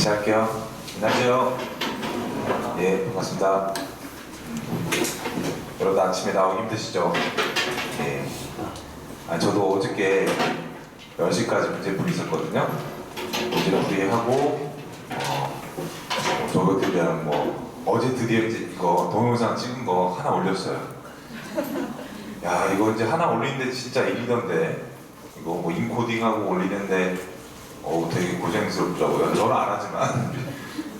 다시 할게요. 안녕하세요. 예, 반갑습니다. 여러분 아침에 나오기 힘드시죠? 예. 저도 어저께 10시까지 문제풀이 있었거든요. 문제풀이 하고 저것에 대한 어제 드디어 이제 이거 동영상 찍은 거 하나 올렸어요. 야, 이거 이제 하나 올리는데 진짜 일이던데, 이거 인코딩하고 올리는데 되게 고생스럽더라고요. 저는 안 하지만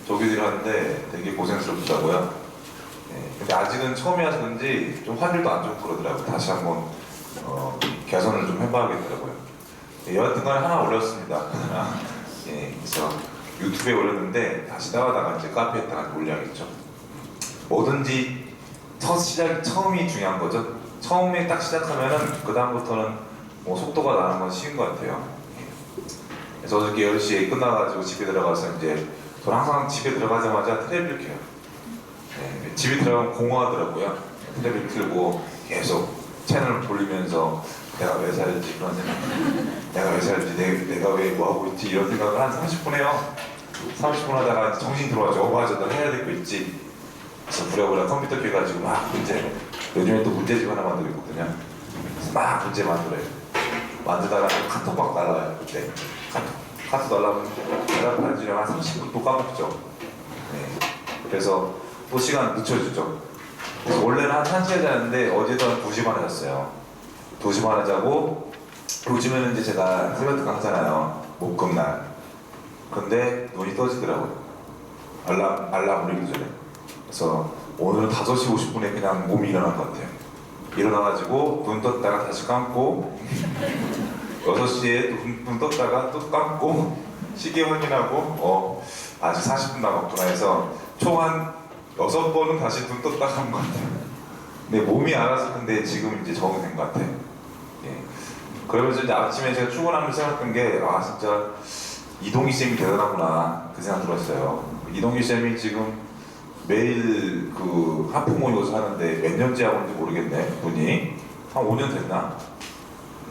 저기들이 하는데 되게 고생스럽더라고요. 네, 근데 아직은 처음이라서 그런지 좀 화질도 안 좋고 그러더라고요. 다시 한번 개선을 좀 해봐야겠더라고요. 네, 여하튼간에 하나 올렸습니다. 네, 그래서 유튜브에 올렸는데 다시 나가다가 이제 카페에다가 올려야겠죠. 뭐든지 처음이 중요한 거죠. 처음에 딱 시작하면은 그 다음부터는 속도가 나는 건 쉬운 것 같아요. 그래서 어저께 10시에 끝나가지고 집에 들어가서 이제 저는 항상 집에 들어가자마자 텔레비를 켜요. 네, 집에 들어가면 공허하더라고요. 텔레비를 틀고 계속 채널을 돌리면서 내가 왜 살지 그런 생각, 내가 왜 살지, 내가 왜 뭐하고 있지 이런 생각을 한 30분 해요. 30분 하다가 정신 들어와죠. 맞아, 나 해야 될 거 있지. 그래서 부랴부랴 컴퓨터 켜가지고 막 문제, 요즘에 또 문제집 하나 만들고 있거든요. 그래서 막 문제 만들어요. 만들다가 카톡 막 날라요. 그때 카톡 날라면 대답할 줄에 한 30분 또 까먹죠. 네. 그래서 또 시간 늦춰주죠. 그래서 원래는 한 1시에 자는데 어제도 한 2시 반에 잤어요. 2시 반에 자고 요즘에는 이제 제가 새벽 강사잖아요. 목금날. 근데 눈이 떠지더라고요. 알람 울리기 전에. 그래서 오늘은 5시 50분에 그냥 몸이 일어난 것 같아요. 일어나가지고 눈 떴다가 다시 감고 6시에 눈 떴다가 또 감고 시계 확인하고 아직 40분 남았구나 해서 총 한 6번은 다시 눈 떴다가 한 것 같아요. 근데 몸이 알아서 근데 지금 이제 적응된 것 같아요. 예. 그러면서 이제 아침에 제가 출근하면서 생각했던 게 진짜 이동기 쌤이 대단하구나 그 생각 들었어요. 이동기 쌤이 지금 매일 그 하프 모의고사 하는데 몇 년째 하고 있는지 모르겠네. 분이 한 5년 됐나?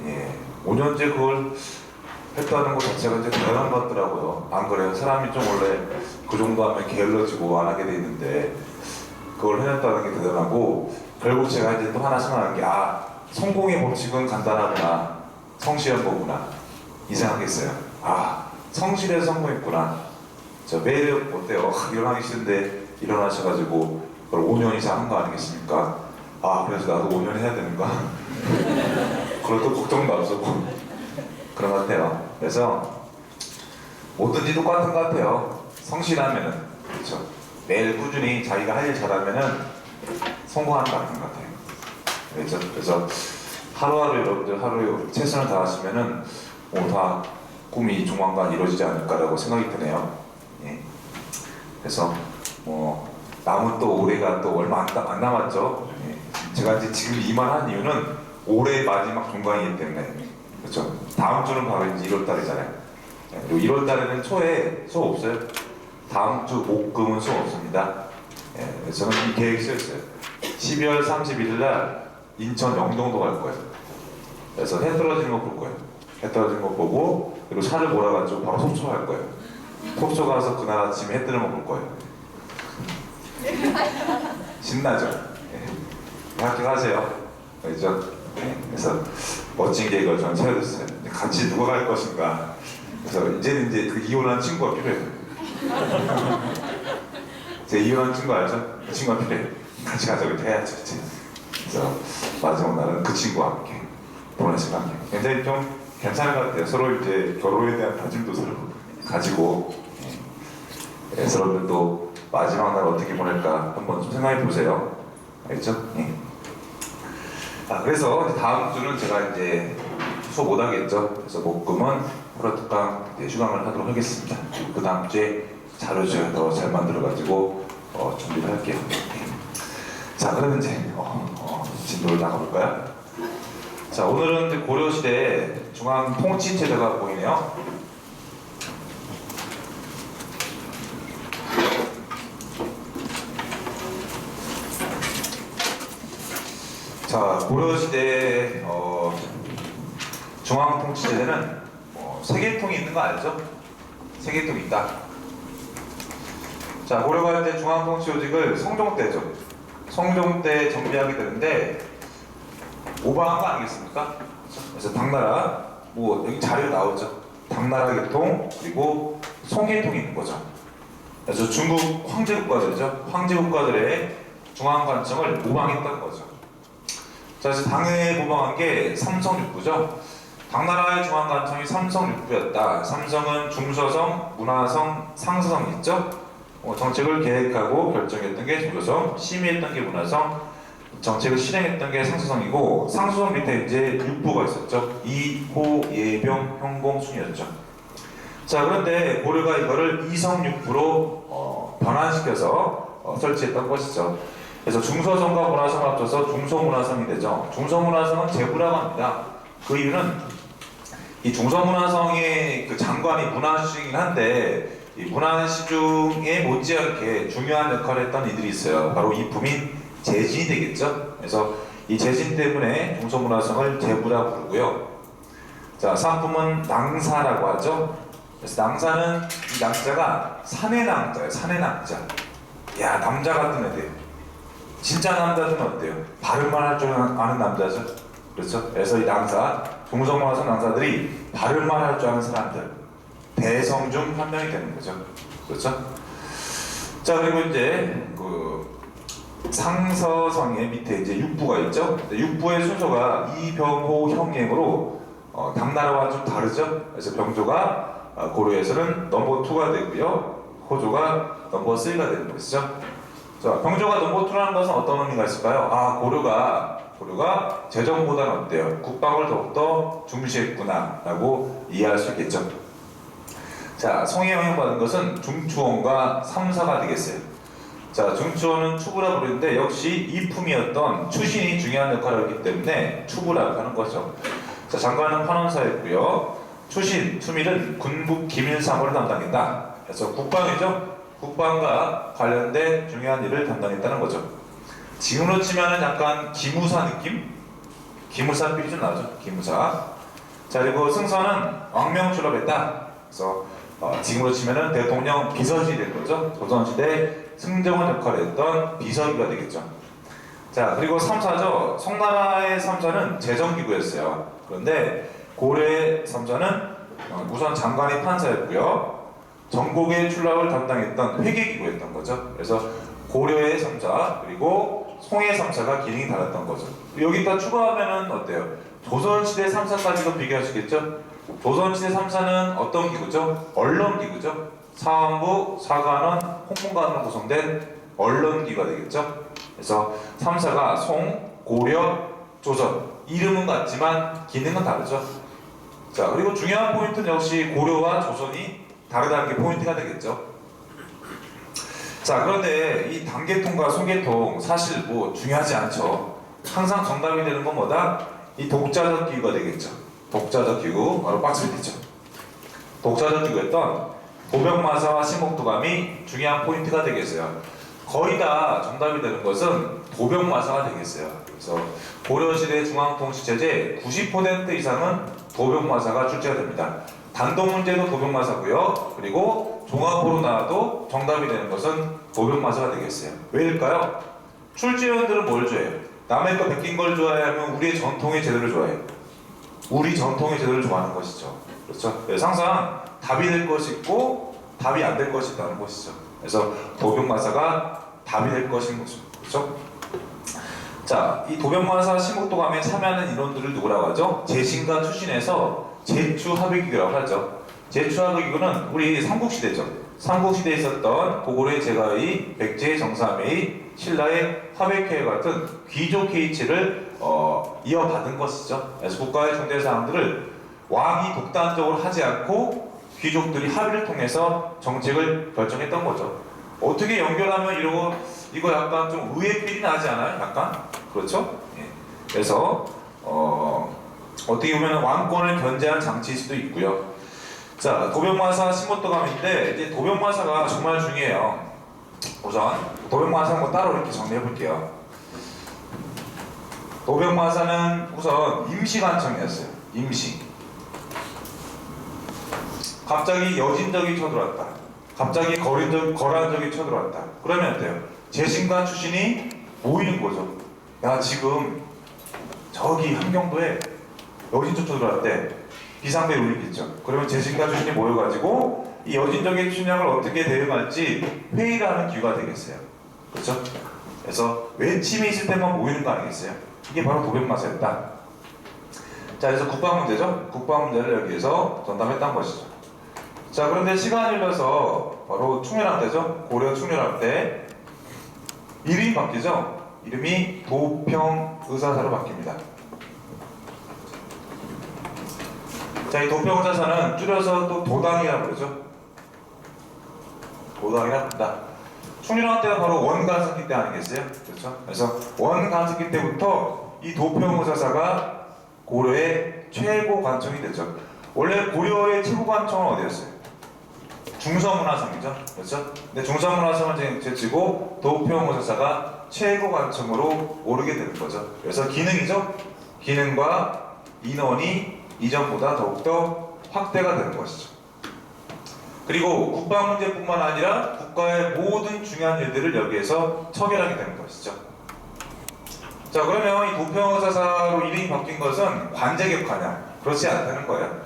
예, 5년째 그걸 했다는 것 자체가 이제 대단한 것 같더라고요. 안 그래요? 사람이 좀 원래 그 정도 하면 게을러지고 안 하게 돼 있는데 그걸 해냈다는 게 대단하고, 결국 제가 이제 또 하나 생각하는 게 성공의 법칙은 간단하구나, 성실한 거구나 이 생각했어요. 성실해서 성공했구나. 저 매일 어때요? 일어나기 싫은데 일어나셔가지고 그걸 5년 이상 한 거 아니겠습니까? 그래서 나도 5년 해야 되는가? 그것도 걱정도 앞서고 그런 것 같아요. 그래서 뭐든지 똑같은 것 같아요. 성실하면은, 그렇죠. 매일 꾸준히 자기가 할 일 잘하면은 성공한다는 것 같아요. 그렇죠. 그래서 하루하루 여러분들 하루에 최선을 다하시면은 다 꿈이 조만간 이루어지지 않을까라고 생각이 드네요. 예. 그래서 남은 또 올해가 또 얼마 안 남았죠. 예. 제가 이제 지금 이 말 한 이유는 올해 마지막 종강이기 때문에, 그렇죠. 다음 주는 바로 이제 1월 달이잖아요. 예. 그리고 1월 달에는 초에 수업 없어요. 다음 주 목금은 수업 없습니다. 예. 그래서 저는 이 계획이 쓰였어요. 12월 31일 날 인천 영동도 갈 거예요. 그래서 해 떨어지는 거 볼 거예요. 해 떨어지는 거 보고, 그리고 차를 몰아가지고 바로 속초 갈 거예요. 속초 가서 그날 아침에 해 뜨는 거 볼 거예요. 신나죠? 네. 합격하세요. 그렇죠? 네. 그래서 멋진 계획을 저는 세워줬어요. 같이 누가 갈 것인가. 그래서 이제는 그 이혼한 친구가 필요해요. 제 이혼한 친구 알죠? 그 친구가 필요해요. 같이 가자고 해야죠. 그래서 마지막 날은 그 친구와 함께 보낼 생각이에요. 굉장히 좀 괜찮은 것 같아요. 서로 이제 결혼에 대한 다짐도 서로 가지고, 서로들 또 마지막 날 어떻게 보낼까 한번 좀 생각해 보세요. 알겠죠? 예. 그래서 다음 주는 제가 이제 수업 못 하겠죠. 그래서 목금은 프로특강 휴강을 하도록 하겠습니다. 그 다음 주에 자료를 더 잘 만들어가지고 준비를 할게요. 자, 그러면 이제 진도를 나가볼까요? 자, 오늘은 이제 고려시대 중앙 통치 체제가 보이네요. 자, 고려시대 중앙 통치 체제는 세계통이 있는 거 알죠? 세계통이 있다. 자, 고려가 이제 중앙통치조직을 성종 때죠. 성종 때 정비하게 되는데 오방한 거 아니겠습니까? 그래서 당나라, 뭐 여기 자료 나오죠. 당나라 계통 그리고 송계통이 있는 거죠. 그래서 중국 황제 국가들이죠. 황제 국가들의 중앙관청을 모방했던 거죠. 자, 그래서 당에 모방한 게 삼성육부죠. 당나라의 중앙관청이 삼성육부였다. 삼성은 중서성, 문화성, 상서성이 있죠. 정책을 계획하고 결정했던 게 중서성, 심의했던 게 문화성, 정책을 실행했던 게 상서성이고, 상서성 밑에 이제 육부가 있었죠. 이, 호, 예병, 형공, 순이었죠. 자, 그런데 고려가 이거를 이성육부로 변환시켜서 설치했던 것이죠. 그래서 중서성과 문화성을 합쳐서 중서문화성이 되죠. 중서문화성은 제부라고 합니다. 그 이유는 이 중서문화성의 그 장관이 문화시중이긴 한데, 이 문화시중에 못지않게 중요한 역할을 했던 이들이 있어요. 바로 이품인 제진이 되겠죠. 그래서 이 제진 때문에 중서문화성을 제부라 부르고요. 자, 상품은 낭사라고 하죠. 그래서 낭사는 이 낭자가 산의 낭자예요. 산의 낭자. 야, 남자 같은 애들. 진짜 남자들은 어때요? 발음만 할 줄 아는 남자죠. 그렇죠? 그래서 이 낭사, 중서문화성 낭사들이 발음만 할 줄 아는 사람들, 대성 중 한 명이 되는 거죠. 그렇죠? 자, 그리고 이제 그 상서성의 밑에 이제 육부가 있죠. 육부의 순서가 이병호 형행으로 당나라와 좀 다르죠. 그래서 병조가 고려에서는 넘버 2가 되고요, 호조가 넘버 3가 되는 것이죠. 자, 병조가 넘버 2라는 것은 어떤 의미가 있을까요? 아, 고려가 재정보다는 어때요? 국방을 더욱더 중시했구나 라고 이해할 수 있겠죠. 자, 송해 영향받은 것은 중추원과 삼사가 되겠어요. 자, 중추원은 추부라 부르는데 역시 이품이었던 추신이 중요한 역할을 했기 때문에 추부라고 하는 거죠. 자, 장관은 판원사였고요. 추신, 추밀은 군국 기밀 사무를 담당했다. 그래서 국방이죠. 국방과 관련된 중요한 일을 담당했다는 거죠. 지금으로 치면은 약간 기무사 느낌? 기무사 필이 좀 나죠. 기무사. 자, 그리고 승선은 왕명 출업했다. 그래서 지금으로 치면은 대통령 비서실이 될 거죠. 조선시대 승정원 역할을 했던 비서기가 되겠죠. 자, 그리고 삼사죠. 송나라의 삼사는 재정기구였어요. 그런데 고려의 삼사는 우선 장관의 판사였고요. 전국의 출납을 담당했던 회계기구였던 거죠. 그래서 고려의 삼사 그리고 송의 삼사가 기능이 달랐던 거죠. 여기다 추가하면은 어때요? 조선시대 삼사까지도 비교하시겠죠? 조선시대 삼사는 어떤 기구죠? 언론기구죠. 사헌부, 사관원, 홍문관으로 구성된 언론기구가 되겠죠. 그래서 삼사가 송, 고려, 조선, 이름은 같지만 기능은 다르죠. 자, 그리고 중요한 포인트는 역시 고려와 조선이 다르다는 게 포인트가 되겠죠. 자, 그런데 이 단계통과 소계통 사실 뭐 중요하지 않죠. 항상 정답이 되는 건 뭐다? 이 독자적 기구가 되겠죠. 독자적 기구, 바로 박스 밑에 있죠. 독자적 기구였던 도병마사와 신목도감이 중요한 포인트가 되겠어요. 거의 다 정답이 되는 것은 도병마사가 되겠어요. 그래서 고려시대 중앙통치체제 90% 이상은 도병마사가 출제가 됩니다. 단독 문제도 도병마사고요. 그리고 종합으로 나와도 정답이 되는 것은 도병마사가 되겠어요. 왜일까요? 출제위원들은 뭘 좋아해요? 남의 거 베낀 걸 좋아하면 우리의 전통의 제도를 좋아해요. 우리 전통의 제도를 좋아하는 것이죠. 그렇죠? 그래서 항상 답이 될 것이 있고 답이 안 될 것이 있다는 것이죠. 그래서 도병마사가 답이 될 것인 거죠. 그렇죠? 자, 이 도병마사 신목도감에 참여하는 인원들을 누구라고 하죠? 재신과 추신에서 제추합의기구라고 하죠. 제추합의기구는 우리 삼국시대죠. 삼국시대에 있었던 고구려의 제가의, 백제의 정삼의, 신라의 화백회와 같은 귀족 케이츠를 이어받은 것이죠. 그래서 국가의 중대사항들을 왕이 독단적으로 하지 않고 귀족들이 합의를 통해서 정책을 결정했던 거죠. 어떻게 연결하면 이거 약간 좀 의외필이 나지 않아요? 약간? 그렇죠? 예. 그래서 어떻게 보면 왕권을 견제한 장치일 수도 있고요. 자, 도병마사 신목도감인데 이제 도병마사가 정말 중요해요. 우선 도병마사 한번 따로 이렇게 정리해 볼게요. 도병마사는 우선 임시관청이었어요. 임시. 갑자기 여진적이 쳐들어왔다. 갑자기 거란 적이 쳐들어왔다. 그러면 어때요? 재신관 출신이 모이는 거죠. 야, 지금 저기 함경도에 여진족 쳐들어왔대. 비상대 울리겠죠. 그러면 재신관 출신이 모여가지고 이 여진족의 침략을 어떻게 대응할지 회의를 하는 기회가 되겠어요. 그렇죠? 그래서 외침이 있을 때만 모이는 거 아니겠어요? 이게 바로 도병마사였다. 자, 그래서 국방 문제죠. 국방 문제를 여기에서 전담했던 것이죠. 자, 그런데 시간이 흘러서 바로 충렬함 때죠. 고려 충렬함 때 이름이 바뀌죠. 이름이 도평의사사로 바뀝니다. 자, 이 도평의사사는 줄여서 또 도당이라고 그러죠. 도당이라 부른다. 충렬함 때가 바로 원간석기 때 아니겠어요? 그렇죠? 그래서 원간석기 때부터 이 도평의사사가 고려의 최고 관청이 되죠. 원래 고려의 최고 관청은 어디였어요? 중서문화성이죠. 그렇죠? 근데 중서문화성을 제치고 도평의사사가 최고 관청으로 오르게 되는 거죠. 그래서 기능이죠. 기능과 인원이 이전보다 더욱더 확대가 되는 것이죠. 그리고 국방 문제뿐만 아니라 국가의 모든 중요한 일들을 여기에서 처결하게 되는 것이죠. 자, 그러면 이 도평의사사로 이름이 바뀐 것은 관제격화냐? 그렇지 않다는 거예요.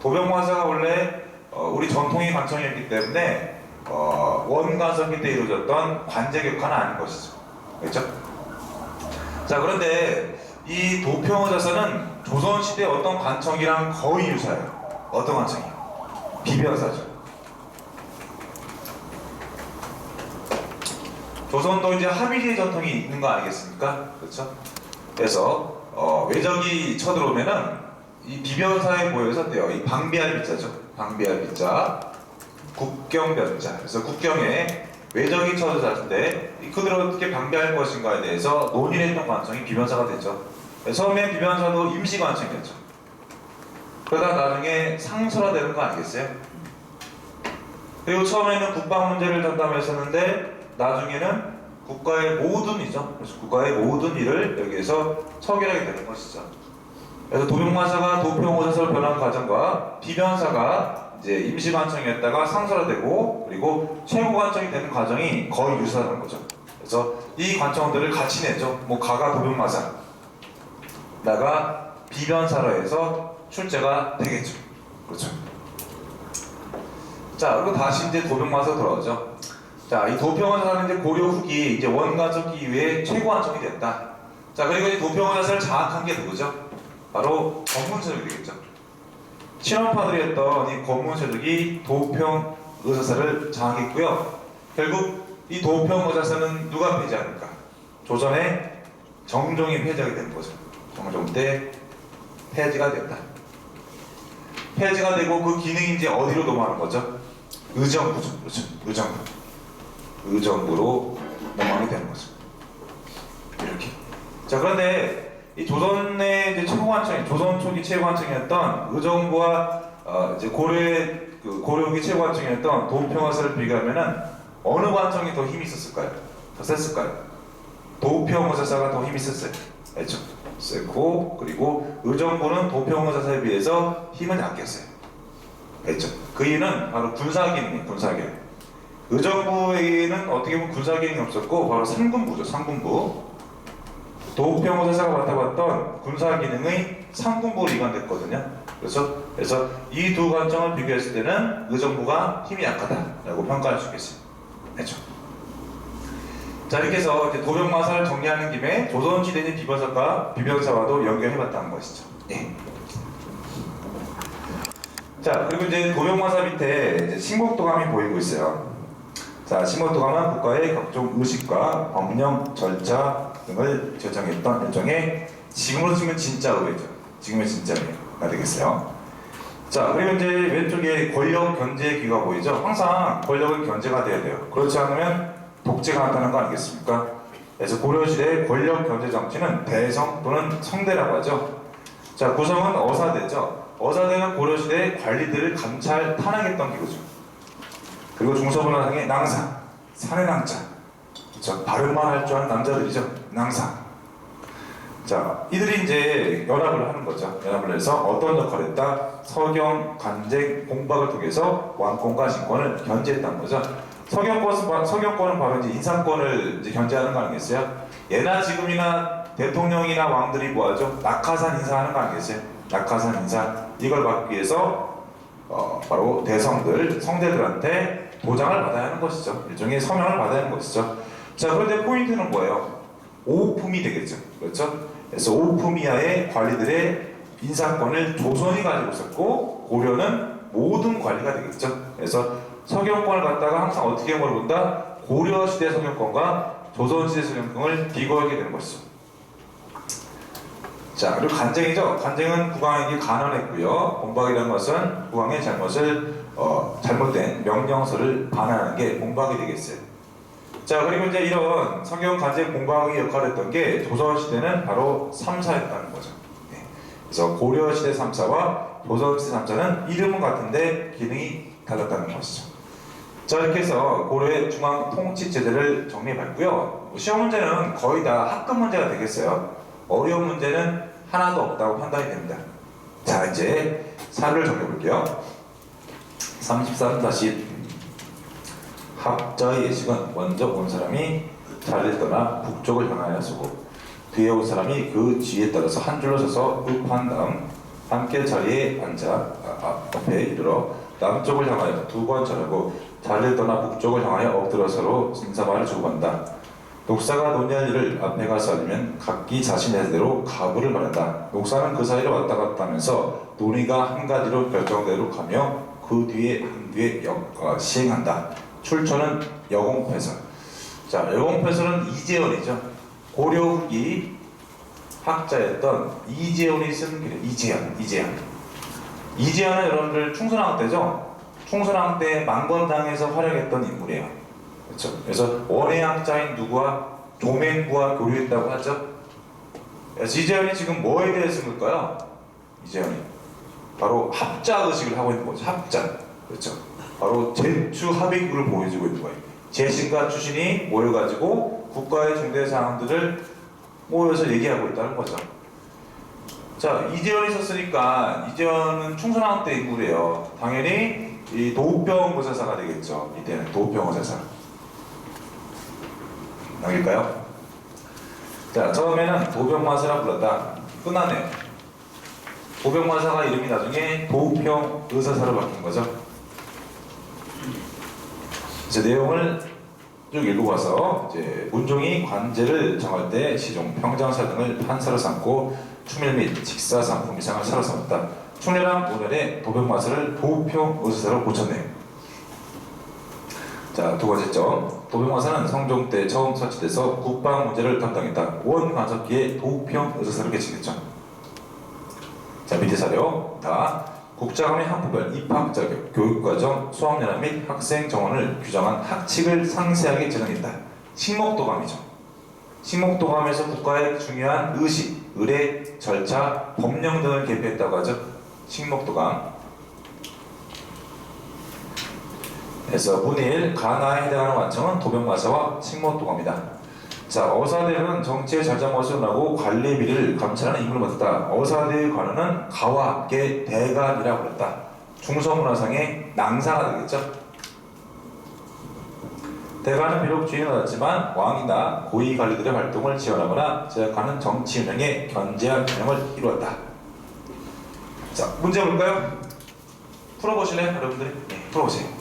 도평의사사가 원래 우리 전통의 관청이었기 때문에 원간석기 때 이루어졌던 관제격화는 아닌 것이죠. 그렇죠? 자, 그런데 이 도평의사사는 조선시대 어떤 관청이랑 거의 유사해요. 어떤 관청이요? 비변사죠. 조선도 이제 합의제 전통이 있는 거 아니겠습니까? 그렇죠? 그래서 외적이 쳐들어오면은 이 비변사에 보여서 어때요? 이 방비할 비자죠. 방비할 비자, 국경변자. 그래서 국경에 외적이 쳐들어왔을 때 그들을 어떻게 방비할 것인가에 대해서 논의를 했던 관청이 비변사가 됐죠. 처음에 비변사도 임시관청이었죠. 그러다 나중에 상설화되는 거 아니겠어요? 그리고 처음에는 국방 문제를 전담했었는데 나중에는 국가의 모든 일이죠. 그래서 국가의 모든 일을 여기에서 처결하게 되는 것이죠. 그래서 도병마사가 도평의사사로 변한 과정과 비변사가 이제 임시관청이었다가 상설화되고 그리고 최고관청이 되는 과정이 거의 유사한 거죠. 그래서 이 관청들을 같이 내죠. 뭐 가가 도병마사, 나가 비변사로 해서 출제가 되겠죠. 그렇죠. 자, 그리고 다시 이제 도병마사 돌아오죠. 자, 이 도평의사사는 이제 고려 후기 이제 원간석기 이후에 최고관청이 됐다. 자, 그리고 이 도평의사사를 장악한 게 누구죠? 바로 권문세력이 되겠죠. 친원파들이었던 이 권문세력이 도평의사사를 장악했고요. 결국 이 도평의사사는 누가 폐지합니까? 조선의 정종이 폐지하게 되는 거죠. 정종 때 폐지가 됐다. 폐지가 되고 그 기능이 이제 어디로 넘어가는 거죠? 의정부죠. 그렇죠. 의정부. 의정부로 넘어가게 되는 거죠. 이렇게. 자, 그런데 이 조선의 이제 최고관청이 조선 초기 최고관청이었던 의정부와 이제 고려기 최고관청이었던 도평의사사를 비교하면은 어느 관청이 더 힘이 있었을까요? 더 셌을까요? 도평의사사가 더 힘이 셌어요. 그렇죠? 셌고 그리고 의정부는 도평의사사에 비해서 힘은 약했어요. 그렇죠? 그 이유는 바로 군사기능이에요. 군사기능. 의정부에게는 어떻게 보면 군사기능이 없었고 바로 상군부죠. 상군부. 도평의사사가 맡아봤던 군사기능의 상군부로 이관됐거든요. 그래서 이 두 관청을 비교했을 때는 의정부가 힘이 약하다라고 평가할 수 있겠어요. 그렇죠? 자, 이렇게 해서 이제 도병마사를 정리하는 김에 조선시대의 비변사와도 연결해봤다는 것이죠. 예. 자, 그리고 이제 도병마사 밑에 이제 신곡도감이 보이고 있어요. 자, 신곡도감은 국가의 각종 의식과 법령, 절차 등을 결정했던 일종의 지금으로 치면 진짜 의회죠. 지금의 진짜 의회가 되겠어요. 자, 그리고 이제 왼쪽에 권력 견제 기가 보이죠. 항상 권력은 견제가 돼야 돼요. 그렇지 않으면 독재가 나타나는 거 아니겠습니까? 그래서 고려시대의 권력 견제 정치는 대성 또는 성대라고 하죠. 자, 구성은 어사대죠. 어사대는 고려시대의 관리들을 감찰 탄핵했던 기구죠. 그리고 중서문화상의 낭사, 산의 낭자. 그렇죠? 발음만 할 줄 아는 남자들이죠. 낭사. 자, 이들이 이제 연합을 하는 거죠. 연합을 해서 어떤 역할을 했다? 서경, 간쟁, 공박을 통해서 왕권과 신권을 견제했다는 거죠. 서경권은 바로 이제 인사권을 이제 견제하는 거 아니겠어요? 예나 지금이나 대통령이나 왕들이 뭐하죠? 낙하산 인사하는 거 아니겠어요? 낙하산 인사. 이걸 받기 위해서 바로 대성들, 성대들한테 도장을 받아야 하는 것이죠. 일종의 서명을 받아야 하는 것이죠. 자, 그런데 포인트는 뭐예요? 오품이 되겠죠. 그렇죠? 그래서 오품이하의 관리들의 인사권을 조선이 가지고 있었고 고려는 모든 관리가 되겠죠. 그래서 서경권을 갖다가 항상 어떻게 물어본다? 고려시대 서경권과 조선시대 서경권을 비교하게 되는 것이죠. 자, 그리고 간쟁이죠. 간쟁은 국왕에게 간언했고요. 공박이라는 것은 국왕의 잘못된 명령서를 반환하는 게 공박이 되겠어요. 자, 그리고 이제 이런 서경, 간쟁, 공박의 역할을 했던 게 조선시대는 바로 3사였다는 거죠. 네. 그래서 고려시대 3사와 조선시대 3사는 이름은 같은데 기능이 달랐다는 것이죠. 자, 이렇게 해서 고려의 중앙 통치체제를 정리해봤고요. 시험 문제는 거의 다 학급 문제가 되겠어요. 어려운 문제는 하나도 없다고 판단이 됩니다. 자, 이제 사를 정리해볼게요. 33-1 합자의 예식은 먼저 온 사람이 자리를 떠나 북쪽을 향하여 서고 뒤에 온 사람이 그 뒤에 따라서 한 줄로 서서 읍한 다음 함께 자리에 앉아 앞에 이르러 남쪽을 향하여 두 번 절하고 자리를 떠나 북쪽을 향하여 엎드려 서로 인사말을 주고받는다. 녹사가 논의할 일을 앞에 가서 알리면 각기 자신의 대로 가부를 말한다. 녹사는 그 사이를 왔다 갔다 하면서 논의가 한 가지로 결정대로 가며 그 뒤에 한 뒤에 시행한다. 출처는 여공패설. 자, 여공패설은 이재현이죠. 고려 후기 학자였던 이재현이 쓴 글. 이재현은 여러분들 충선왕 때죠. 충선왕 때 망건당에서 활약했던 인물이에요. 그렇죠. 그래서 원의 학자인 누구와 조맹구와 교류했다고 하죠. 그래서 이재현이 지금 뭐에 대해 쓴 걸까요? 이재현이 바로 합자 의식을 하고 있는 거죠. 합자. 그렇죠. 바로 제추 합의구를 보여주고 있는 거예요. 재신과 추신이 모여가지고 국가의 중대 사항들을 모여서 얘기하고 있다는 거죠. 자, 이재현이 썼으니까 이재현은 충선왕 때 인물이에요. 당연히 이 도평 의사사가 되겠죠. 이때는 도평 의사사. 여길까요? 자, 처음에는 도평마사라 불렀다. 끝나네요. 도평마사가 이름이 나중에 도평 의사사로 바뀐 거죠. 이제 내용을 쭉 읽어봐서 이제 문종이 관제를 정할 때 시종, 평장사 등을 판사로 삼고 충렬 및 직사 상품 이상을 사로 삼았다. 충렬한 오늘의 도병마사를 도평 의사사로 고쳤네요. 자, 두 번째 점. 도병마사는 성종 때 처음 설치돼서 국방 문제를 담당했다. 원 간섭기에 도평 의사사로 개칭했죠. 자, 밑에 사료. 다. 국자감의 학부별, 입학 자격, 교육과정, 수학연합 및 학생 정원을 규정한 학칙을 상세하게 제정했다. 식목도감이죠. 식목도감에서 국가의 중요한 의식, 의례, 절차, 법령 등을 개표했다고 하죠. 식목도감. 그래서 문일, 가나에 해당하는 완청은 도병마사와 식목도감이다. 자, 어사대는 정치의 잘잘못을 하고 관리의 비리를 감찰하는 임무를 맡았다. 어사대의 관원은 가와 함께 대관이라고 불렀다. 중서문화상의 낭사가 되겠죠. 대관은 비록 주인은 받았지만 왕이나 고위 관리들의 활동을 지원하거나 제약하는 정치 운영에 견제할 기능을 이루었다. 자, 문제 볼까요? 풀어보실래요, 여러분들이? 네, 풀어보세요.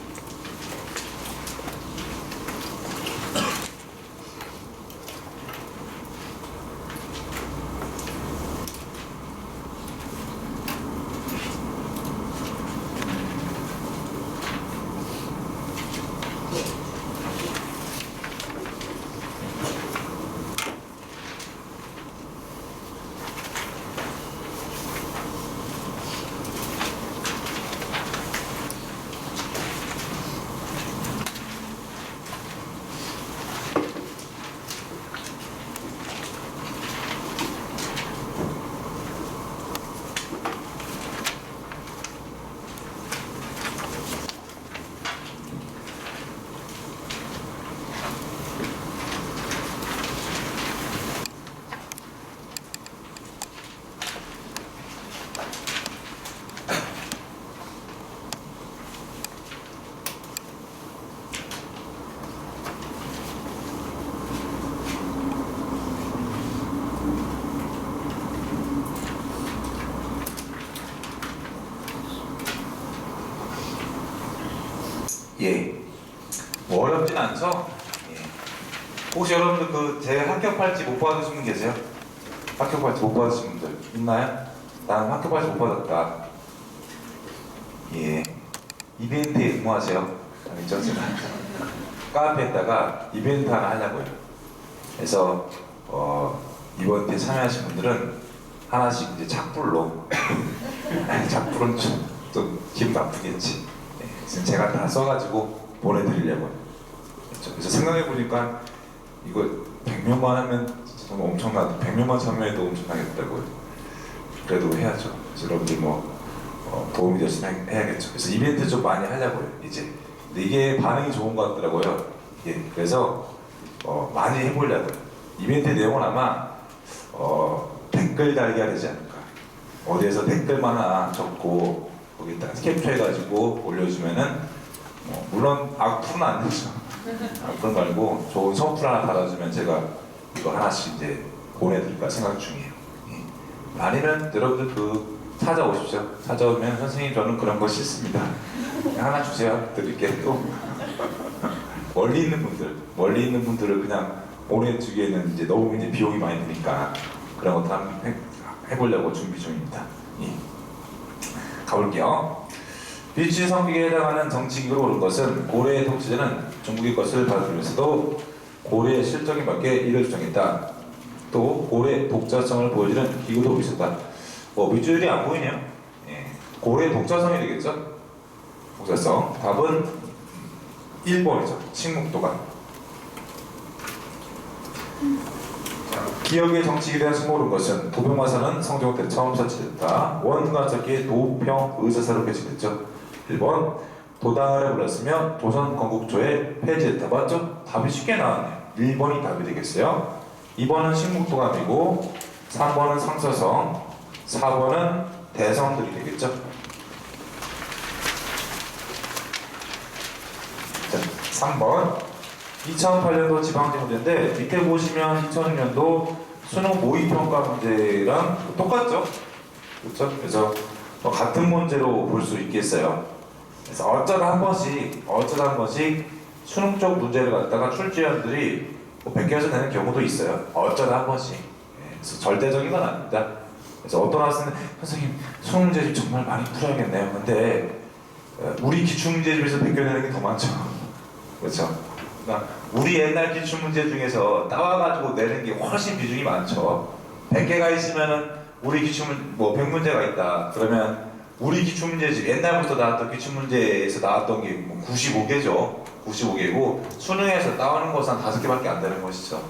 예. 뭐 어렵진 않죠? 예. 혹시 여러분들 그 제 합격 팔찌 못 받으신 분 계세요? 합격 팔찌 못 받으신 분들 있나요? 나는 합격 팔찌 못 받았다. 예. 이벤트에 응모하세요. 아니죠? 제가 카페에다가 이벤트 하나 하려고요. 그래서 이번 때 참여하신 분들은 하나씩 이제 착불로 착불은 좀 기분 나쁘겠지. 네, 지금 제가 다 써가지고 보내드리려고요. 그래서 생각해보니까 이거 100명만 하면 진짜 정말 엄청나다. 100명만 참여해도 엄청나겠다고요. 그래도 해야죠. 그래서 여러분들 도움이 됐으면 해야겠죠. 그래서 이벤트 좀 많이 하려고요. 이제 근데 이게 반응이 좋은 것 같더라고요. 예, 그래서 많이 해보려고요. 이벤트 내용은 아마 댓글 달기 하지 않을까. 어디에서 댓글만 하나 적고 거기다 캡처해가지고 올려주면은 물론 악플은 안 되죠. 악플 말고 좋은 선플 하나 달아주면 제가 이거 하나씩 이제 보내드릴까 생각 중이에요. 예. 아니면 여러분들 찾아오십시오. 찾아오면 선생님 저는 그런 거 싫습니다. 하나 주세요. 드릴게요. 또 멀리 있는 분들을 그냥 보내주기에는 이제 너무 이제 비용이 많이 드니까 그런 것도 한번 해보려고 준비 중입니다. 예. 가볼게요. 비주류 성격에 해당하는 정치기구로 오른 것은 고려의 통치자는 중국의 것을 받아들면서도 고려의 실정에 맞게 이를 주장했다. 또 고려의 독자성을 보여주는 기구도 있었다. 밑줄이 안 보이네요. 예. 고려의 독자성이 되겠죠? 독자성. 답은 1번이죠. 식목도가. 기억의 정치에 대한 숨모른 것은 도평마사는 성종 때 처음 설치됐다. 원가적의 도평 의사사로 배치됐죠. 1번 도당을 불렀으며 조선 건국초에 폐지됐다. 맞죠? 답이 쉽게 나왔네요. 1번이 답이 되겠어요. 2번은 식목도감이고 3번은 상서성 4번은 대성들이 되겠죠. 자, 3번 2008년도 지방제 문제인데 밑에 보시면 2006년도 수능 모의평가 문제랑 똑같죠? 그렇죠? 그래서 같은 문제로 볼 수 있겠어요. 그래서 어쩌다 한 번씩 수능 쪽 문제를 갖다가 출제위원들이 베껴서 내는 경우도 있어요. 어쩌다 한 번씩. 그래서 절대적인 건 아닙니다. 그래서 어떤 학생은 선생님 수능 문제집 정말 많이 풀어야겠네요. 근데 우리 기출문제집에서 베껴내는 게 더 많죠. 그렇죠? 그러니까 우리 옛날 기출문제 중에서 따와가지고 내는 게 훨씬 비중이 많죠. 100개가 있으면은 우리 기출문 100문제가 있다. 그러면 우리 기출문제집 옛날부터 나왔던 기출문제에서 나왔던 게 95개죠. 95개고 수능에서 따오는 것은 한 5개밖에 안 되는 것이죠.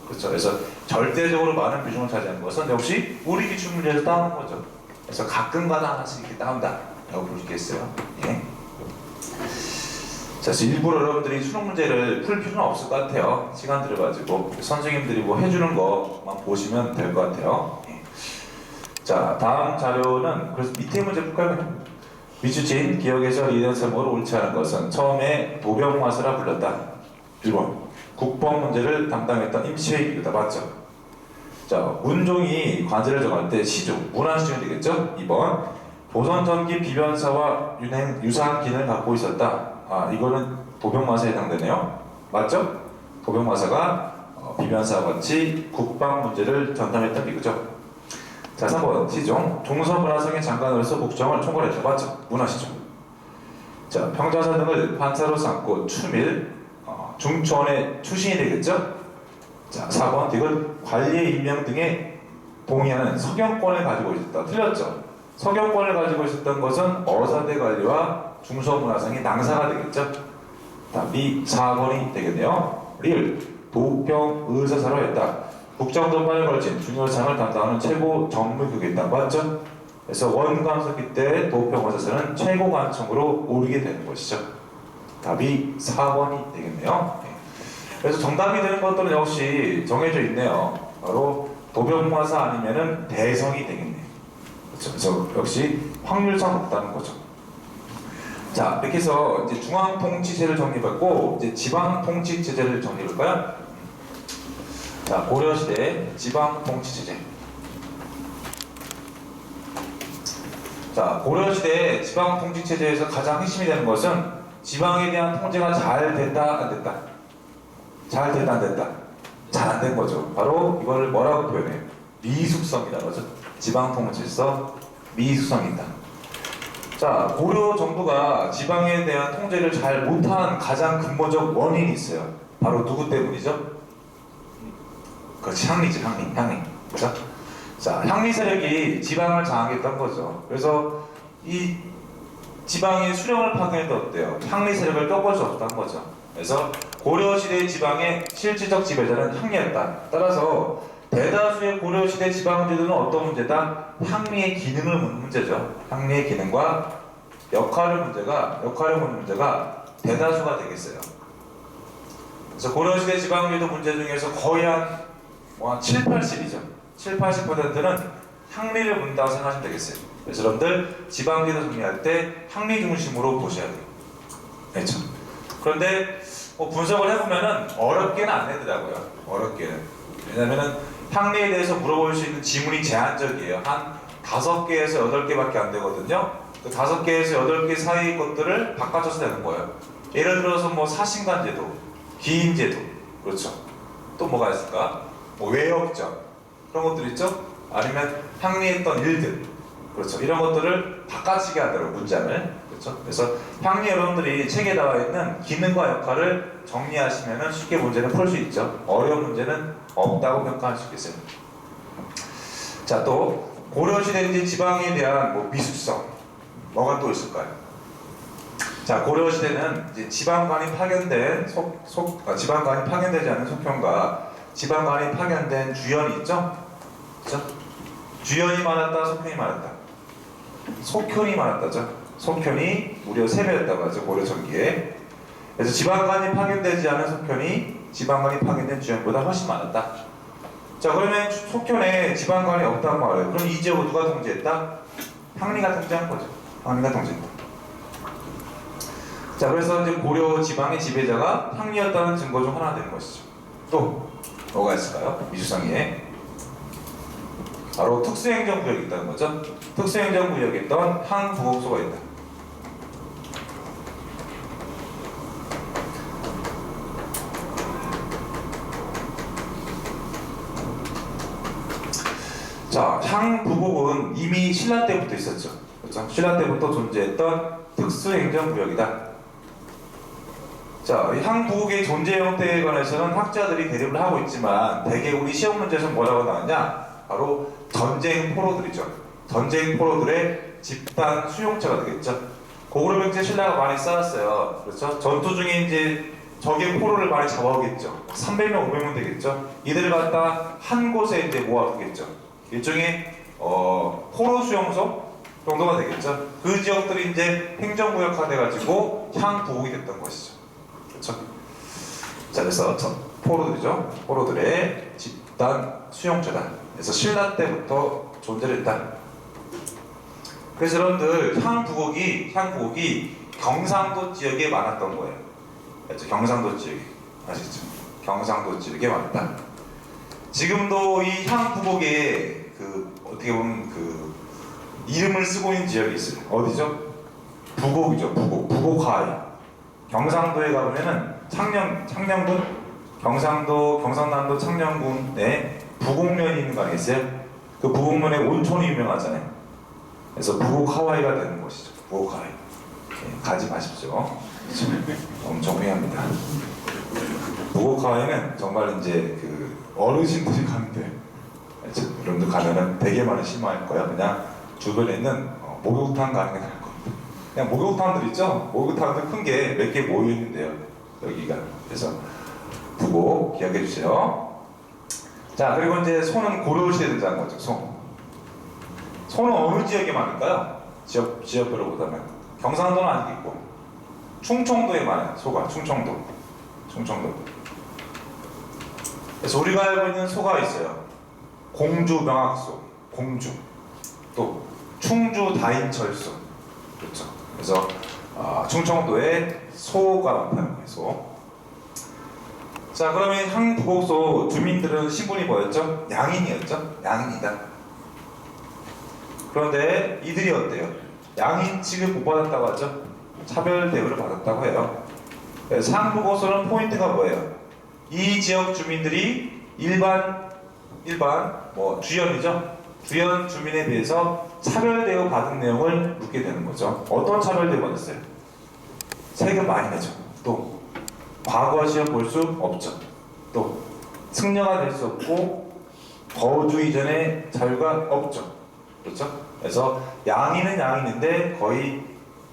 그렇죠. 그래서 절대적으로 많은 비중을 차지하는 것은 역시 우리 기출문제에서 따오는 거죠. 그래서 가끔가다 하나씩 이렇게 따온다 라고 볼 수 있겠어요. 예. 자, 일부러 여러분들이 수능 문제를 풀 필요는 없을 것 같아요. 시간 들여가지고 선생님들이 해주는 것만 보시면 될 것 같아요. 예. 자, 다음 자료는 그래서 밑에 문제 볼까요? 미추진 기억에서 리더 설명을 옳지 않은 것은 처음에 도병마사라 불렀다. 1번 국법 문제를 담당했던 임시회 기구다. 맞죠? 자, 문종이 관제를 정할 때 시중, 문안시중이 되겠죠? 2번 조선 전기 비변사와 유사한 기능을 갖고 있었다. 이거는 도병마사에 해당되네요. 맞죠? 도병마사가 비변사와 같이 국방 문제를 전담했던 기구죠. 자, 3번 시종 동서문화성의 장관으로서 국정을 총괄했다. 맞죠? 문화시종. 자, 평자사 등을 판사로 삼고 추밀 중초원의 출신이 되겠죠? 자, 4번 딕은 관리의 임명 등에 동의하는 서경권을 가지고 있었다. 틀렸죠? 서경권을 가지고 있었던 것은 어사대 관리와 중서문화성의 낭사가 되겠죠? 답이 4번이 되겠네요. 리을 도평 의사사로 했다. 국정 전반에 걸친 중요사항을 담당하는 최고 정무局이다. 맞죠? 그래서 원광석기 때 도평의사사는 최고관청으로 오르게 되는 것이죠. 답이 4번이 되겠네요. 그래서 정답이 되는 것들은 역시 정해져 있네요. 바로 도병마사 아니면은 대성이 되겠네요. 그렇죠? 그래서 역시 확률상 높다는 거죠. 자, 이렇게 해서 이제 중앙통치체를 정리해봤고 이제 지방통치체제를 정리해볼까요? 자, 고려시대 지방통치체제. 자, 고려시대 지방통치체제에서 가장 핵심이 되는 것은 지방에 대한 통제가 잘 됐다 안 됐다? 잘 됐다 안 됐다? 잘 안 된 거죠. 바로 이거를 뭐라고 표현해요? 미숙성이라고 하죠. 지방 통제에서 미숙성이 있다. 자, 고려 정부가 지방에 대한 통제를 잘 못한 가장 근본적 원인이 있어요. 바로 누구 때문이죠? 그렇지, 향리죠, 향리. 그렇죠? 자, 향리 세력이 지방을 장악했던 거죠. 그래서 이 지방의 수령을 파견해도 어때요? 향리 세력을 꺾을 수 없었던 거죠. 그래서 고려시대 지방의 실질적 지배자는 향리였다. 따라서 대다수의 고려시대 지방제도는 어떤 문제다? 향리의 기능을 묻는 문제죠. 향리의 기능과 역할을 묻는 문제가 대다수가 되겠어요. 그래서 고려시대 지방제도 문제 중에서 거의 한 7, 80이죠. 7, 80%는 향리를 묻는다고 생각하시면 되겠어요. 그래서 여러분들 지방제도 정리할 때 향리 중심으로 보셔야 돼요. 그렇죠? 그런데 분석을 해보면은 어렵게는 안 되더라고요. 어렵게는. 왜냐면은 향리에 대해서 물어볼 수 있는 지문이 제한적이에요. 한 5개에서 8개밖에 안 되거든요. 그 5개에서 8개 사이의 것들을 바꿔줘서 되는 거예요. 예를 들어서 사신관제도, 기인제도, 그렇죠. 또 뭐가 있을까? 외역적 그런 것들 있죠. 아니면 향리했던 일들, 그렇죠. 이런 것들을 바꿔치기 하더라고요. 문장을. 그렇죠. 그래서 향리 여러분들이 책에 나와 있는 기능과 역할을 정리하시면 쉽게 문제를 풀 수 있죠. 어려운 문제는 없다고 평가할 수 있겠어요. 자, 또 고려시대 이제 지방에 대한 미숙성 뭐가 또 있을까요? 자, 고려시대는 이제 지방관이 파견된 지방관이 파견되지 않은 속현과 지방관이 파견된 주연이 있죠. 그렇죠? 주연이 많았다, 속현이 많았다. 속현이 많았다죠. 속현이 무려 3배였다고 하죠. 고려 전기에. 그래서 지방관이 파견되지 않은 속현이 지방관이 파견된 주연보다 훨씬 많았다. 자, 그러면 속현에 지방관이 없단 말이에요. 그럼 이 지역을 누가 통제했다? 향리가 통제한 거죠. 향리가 통제했다. 자, 그래서 이제 고려 지방의 지배자가 향리였다는 증거 중 하나 되는 것이죠. 또 뭐가 있을까요? 미수상에 바로 특수행정구역이 있다는 거죠. 특수행정구역에 있던 향부곡소가 있다. 자, 향부곡은 이미 신라 때부터 있었죠. 그렇죠? 신라 때부터 존재했던 특수행정구역이다. 자, 향부곡의 존재 형태에 관해서는 학자들이 대립을 하고 있지만 대개 우리 시험 문제에서 뭐라고 나왔냐? 바로 전쟁 포로들이죠. 전쟁 포로들의 집단 수용체가 되겠죠. 고구려 병제 신라가 많이 쌓았어요. 그렇죠? 전투 중에 이제 적의 포로를 많이 잡아오겠죠. 300명, 500명 되겠죠. 이들을 갖다 한 곳에 이제 모아두겠죠. 일종의 포로 수용소 정도가 되겠죠. 그 지역들이 이제 행정구역화 돼가지고 향부곡이 됐던 것이죠. 그렇죠? 자, 그래서 포로들이죠. 포로들의 집단 수용체다. 그래서 신라 때부터 존재를 했다. 그래서 여러분들 향부곡이 경상도 지역에 많았던 거예요. 그렇죠? 경상도 지역에. 아시죠? 경상도 지역에 많았다. 지금도 이 향부곡에 어떻게 보면 이름을 쓰고 있는 지역이 있어요. 어디죠? 부곡이죠. 부곡하이. 경상도에 가보면은 창녕군, 경상남도 창녕군에 부곡면이 있는 거 아니겠어요? 그 부곡면에 온천이 유명하잖아요. 그래서 부곡 하와이가 되는 것이죠. 부곡 하와이. 네, 가지 마십시오. 엄청 위험합니다. 부곡 하와이는 정말 이제 어르신들이 가면 돼요. 여러분들 가면은 되게 많이 심할 거야. 그냥 주변에 있는 목욕탕 가는 게 나을 겁니다. 그냥 목욕탕들 있죠? 목욕탕들 큰 게 몇 개 모여 있는데요. 여기가. 그래서 부곡 기억해 주세요. 자, 그리고 이제 소는 고려시대에 등장한 거죠. 소는 어느 지역에 많을까요? 지역별로 보자면 경상도는 아니겠고 충청도에 많아요. 소가 충청도. 그래서 우리가 알고 있는 소가 있어요. 공주 명학소, 공주. 또 충주 다인철소. 그렇죠. 그래서 충청도에 소가 많다는 거예요. 소. 자, 그러면 향부곡소 주민들은 신분이 뭐였죠? 양인이었죠? 양인이다. 그런데 이들이 어때요? 양인 취급 못 받았다고 하죠? 차별 대우를 받았다고 해요. 상부고소는 포인트가 뭐예요? 이 지역 주민들이 일반 뭐 주연이죠. 주연 주민에 비해서 차별 대우 받은 내용을 묻게 되는 거죠. 어떤 차별 대우 받았어요? 세금 많이 내죠. 또 과거 시험 볼 수 없죠. 또 승려가 될 수 없고 거주 이전에 자유가 없죠. 그렇죠? 그래서 양이는 양인인데 거의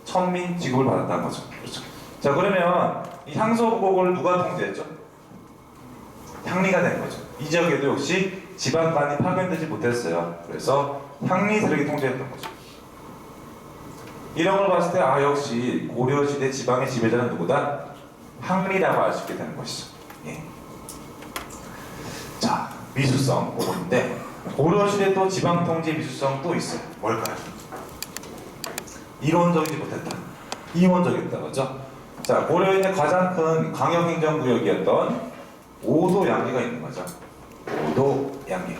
천민 취급을 받았다는 거죠. 그렇죠? 자, 그러면 이 향소부곡을 누가 통제했죠? 향리가 된 거죠. 이 지역에도 역시 지방간이 파견되지 못했어요. 그래서 향리 세력이 통제했던 거죠. 이런 걸 봤을 때 역시 고려시대 지방의 지배자는 누구다? 향리라고 알 수 있게 되는 것이죠. 예. 자, 미수성 부분인데 고려시대 또 지방 통제 미수성 또 있어요. 뭘까요? 이론적이지 못했다. 이원적이었다. 그죠? 자, 고려의 가장 큰 강역행정구역이었던 오도 양계가 있는 거죠. 오도 양계.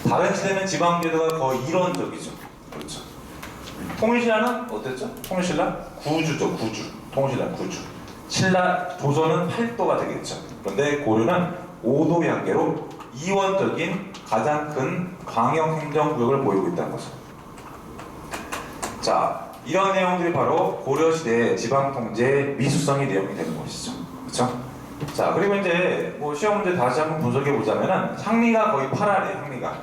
다른 시대는 지방제도가 거의 이론적이죠. 그렇죠. 통일신라는 어땠죠? 통일신라? 구주죠, 구주. 통일신라 구주. 신라 조선은 8도가 되겠죠. 그런데 고려는 5도 양계로 이원적인 가장 큰 광역행정구역을 보이고 있다는 거죠. 자, 이런 내용들이 바로 고려시대의 지방통제의 미수성의 내용이 되는 것이죠. 그렇죠? 자, 그리고 이제 뭐 시험 문제 다시 한번 분석해 보자면은 향리가 거의 8알이에요. 향리가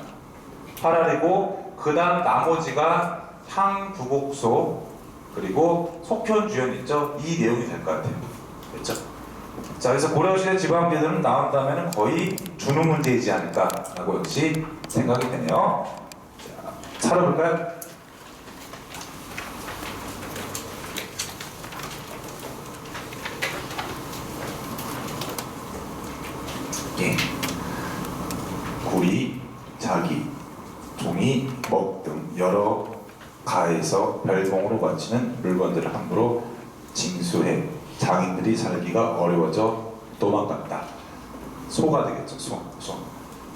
8알이고 그 다음 나머지가 향부곡소 그리고 속현주연 있죠? 이 내용이 될 것 같아요. 그렇죠? 자, 그래서 고려시대 지방제도는 나온다면 거의 준우 문제이지 않을까라고 역시 생각이 되네요. 자, 살아볼까요? 예. 구리, 자기, 종이, 먹 등 여러 가에서 별봉으로 바치는 물건들을 함부로 징수해 장인들이 살기가 어려워져 도망갔다. 소가 되겠죠. 소.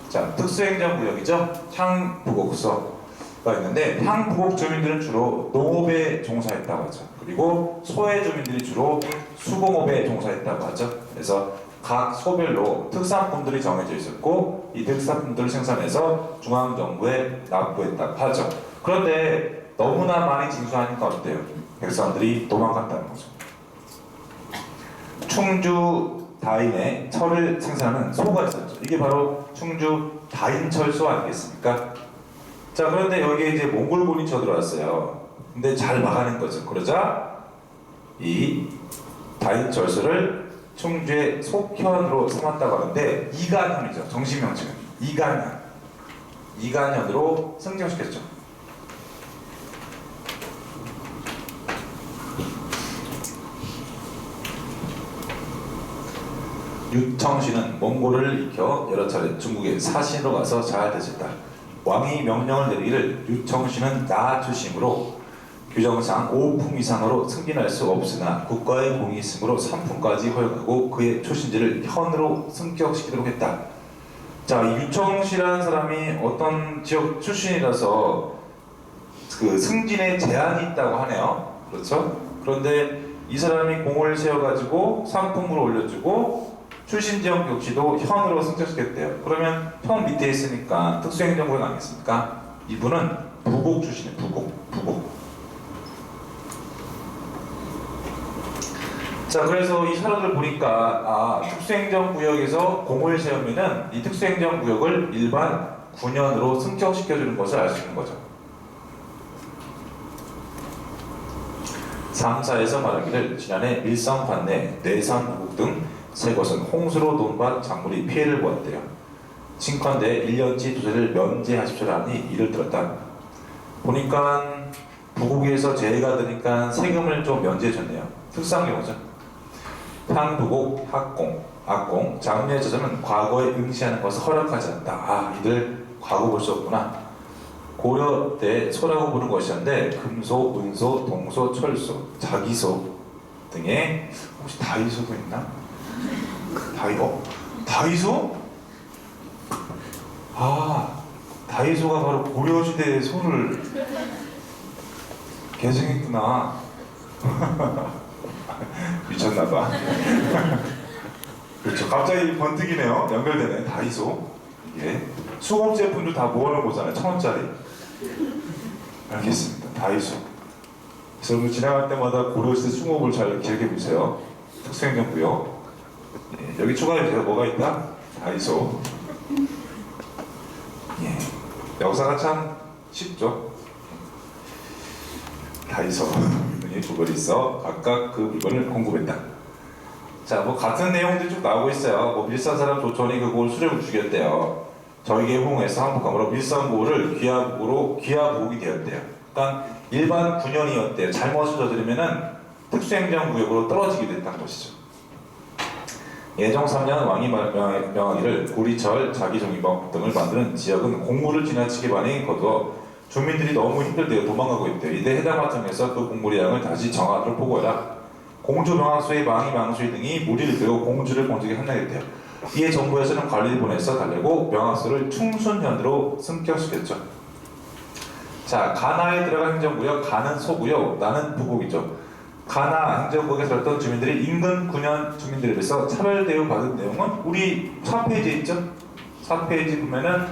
자, 특수행정구역이죠. 향부곡소가 있는데 향부곡 주민들은 주로 농업에 종사했다고 하죠. 그리고 소해 주민들이 주로 수공업에 종사했다고 하죠. 그래서 각 소별로 특산품들이 정해져 있었고 이 특산품들을 생산해서 중앙정부에 납부했다고 하죠. 그런데 너무나 많이 징수하니까 어때요? 백성들이 도망갔다는 거죠. 충주 다인에 철을 생산하는 소가 있었죠. 이게 바로 충주 다인철소 아니겠습니까? 자, 그런데 여기에 이제 몽골군이 쳐들어왔어요. 근데 잘 막아낸 거죠. 그러자 이 다인철소를 충주의 속현으로 삼았다고 하는데 이간현이죠. 정식명칭은 이간현으로 승정시켰죠. 유청신은 몽골을 익혀 여러 차례 중국에 사신으로 가서 잘 되셨다. 왕이 명령을 내리기를 유청신은 나주심으로 규정상 5품 이상으로 승진할 수 없으나 국가의 공이 있으므로 3품까지 허용하고 그의 초신제를 현으로 승격시키도록 했다. 자, 이 유청씨라는 사람이 어떤 지역 출신이라서 그 승진에 제한이 있다고 하네요. 그렇죠? 그런데 이 사람이 공을 세워가지고 3품으로 올려주고 출신 지역 역시도 현으로 승격시켰대요. 그러면 현 밑에 있으니까 특수행정구역 아니겠습니까? 이분은 부곡 출신이에요. 부곡. 자, 그래서 이 사람들 보니까 특수행정구역에서 공을 세우면은 이 특수행정구역을 일반 군현으로 승격시켜주는 것을 알 수 있는 거죠. 3사에서 말하기를 지난해 밀성 관내 내산 부국 등 세 곳은 홍수로 논밭 작물이 피해를 보았대요. 칭컨대 1년치 조세를 면제하십시오라니 이를 들었다. 보니까 부국에서 제해가 되니까 세금을 좀 면제해줬네요. 특상경우죠. 향부곡, 학공, 악공, 장례 저자는 과거에 응시하는 것을 허락하지 않다. 이들 과거 볼 수 없구나. 고려 때 소라고 부른 것이었는데 금소, 은소, 동소, 철소, 자기소 등의 혹시 다이소도 있나? 다이소? 다이소가 바로 고려시대의 소를 개성있구나. 미쳤나봐. 그렇죠. 갑자기 번뜩이네요. 연결되네. 다이소. 이게 수업 제품도 다 모아놓은 거잖아요. 1,000원짜리. 알겠습니다. 다이소. 그래서 지나갈 때마다 고려시대 수목을 잘 기억해 보세요. 특수행정구역. 예, 여기 추가해주세요. 뭐가 있다? 다이소. 예, 역사가 참 쉽죠. 다이소. 이 두 걸 있어. 각각 그 물건을 공급했다. 자, 뭐 같은 내용들이 쭉 나오고 있어요. 뭐 밀산 사람 조천이 그 고을 수령을 죽였대요. 저에게 호응해서 항복함으로 밀산고를 귀하보국이 되었대요. 그러니까 일반 군현이었대요. 잘못을 저지르면은 특수행정구역으로 떨어지게 됐다는 것이죠. 예정 3년 왕이 명하기를 고리철, 자기종이법 등을 만드는 지역은 공무를 지나치게 많이 거두어 주민들이 너무 힘들대요. 도망가고 있대요. 이때 해당 과정에서 그 공물의 양을 다시 정하도록 보고하라. 공주 명왕수의 망이 망수의 등이 무리를 들고 공주를 공적에 함락했대요. 이에 정부에서는 관리를 보내서 달래고 명왕수를 충순현으로 승격시켰죠. 자, 가나에 들어간 행정구역, 가는 소구역, 나는 부국이죠. 가나 행정구역에 살았던 주민들이 인근 9년 주민들에 비해서 차별 대우받은 내용은 우리 4페이지에 있죠? 4페이지 보면은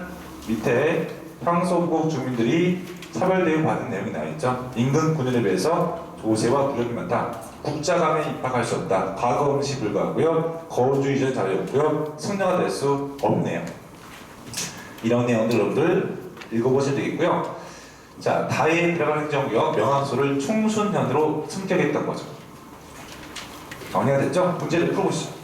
밑에 황소국 주민들이 차별 대우받은 내용이 나와있죠. 인근 9년에 비해서 조세와 부력이 많다. 국자감에 입학할 수 없다. 과거 음식 불가하고요. 거주 이전 자유없고요. 승려가 될 수 없네요. 이런 내용들 여러분들 읽어보셔야 되겠고요. 자, 다에 들어간 행정구역 명왕수를 충순현으로 승격했던 거죠. 정리가 됐죠? 문제를 풀어보시죠.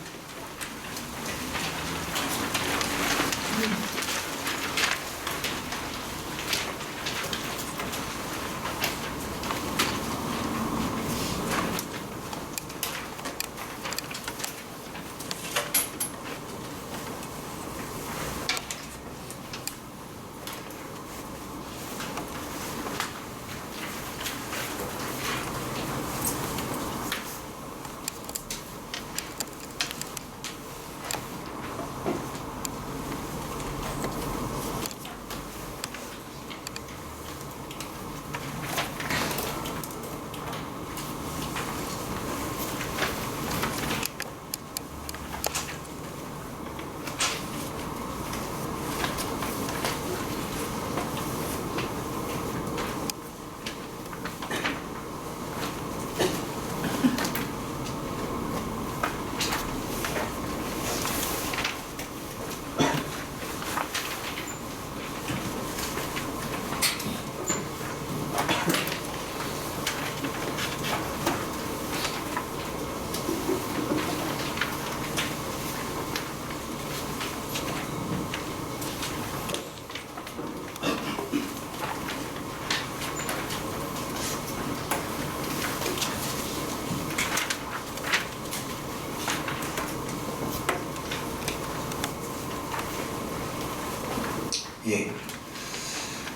예.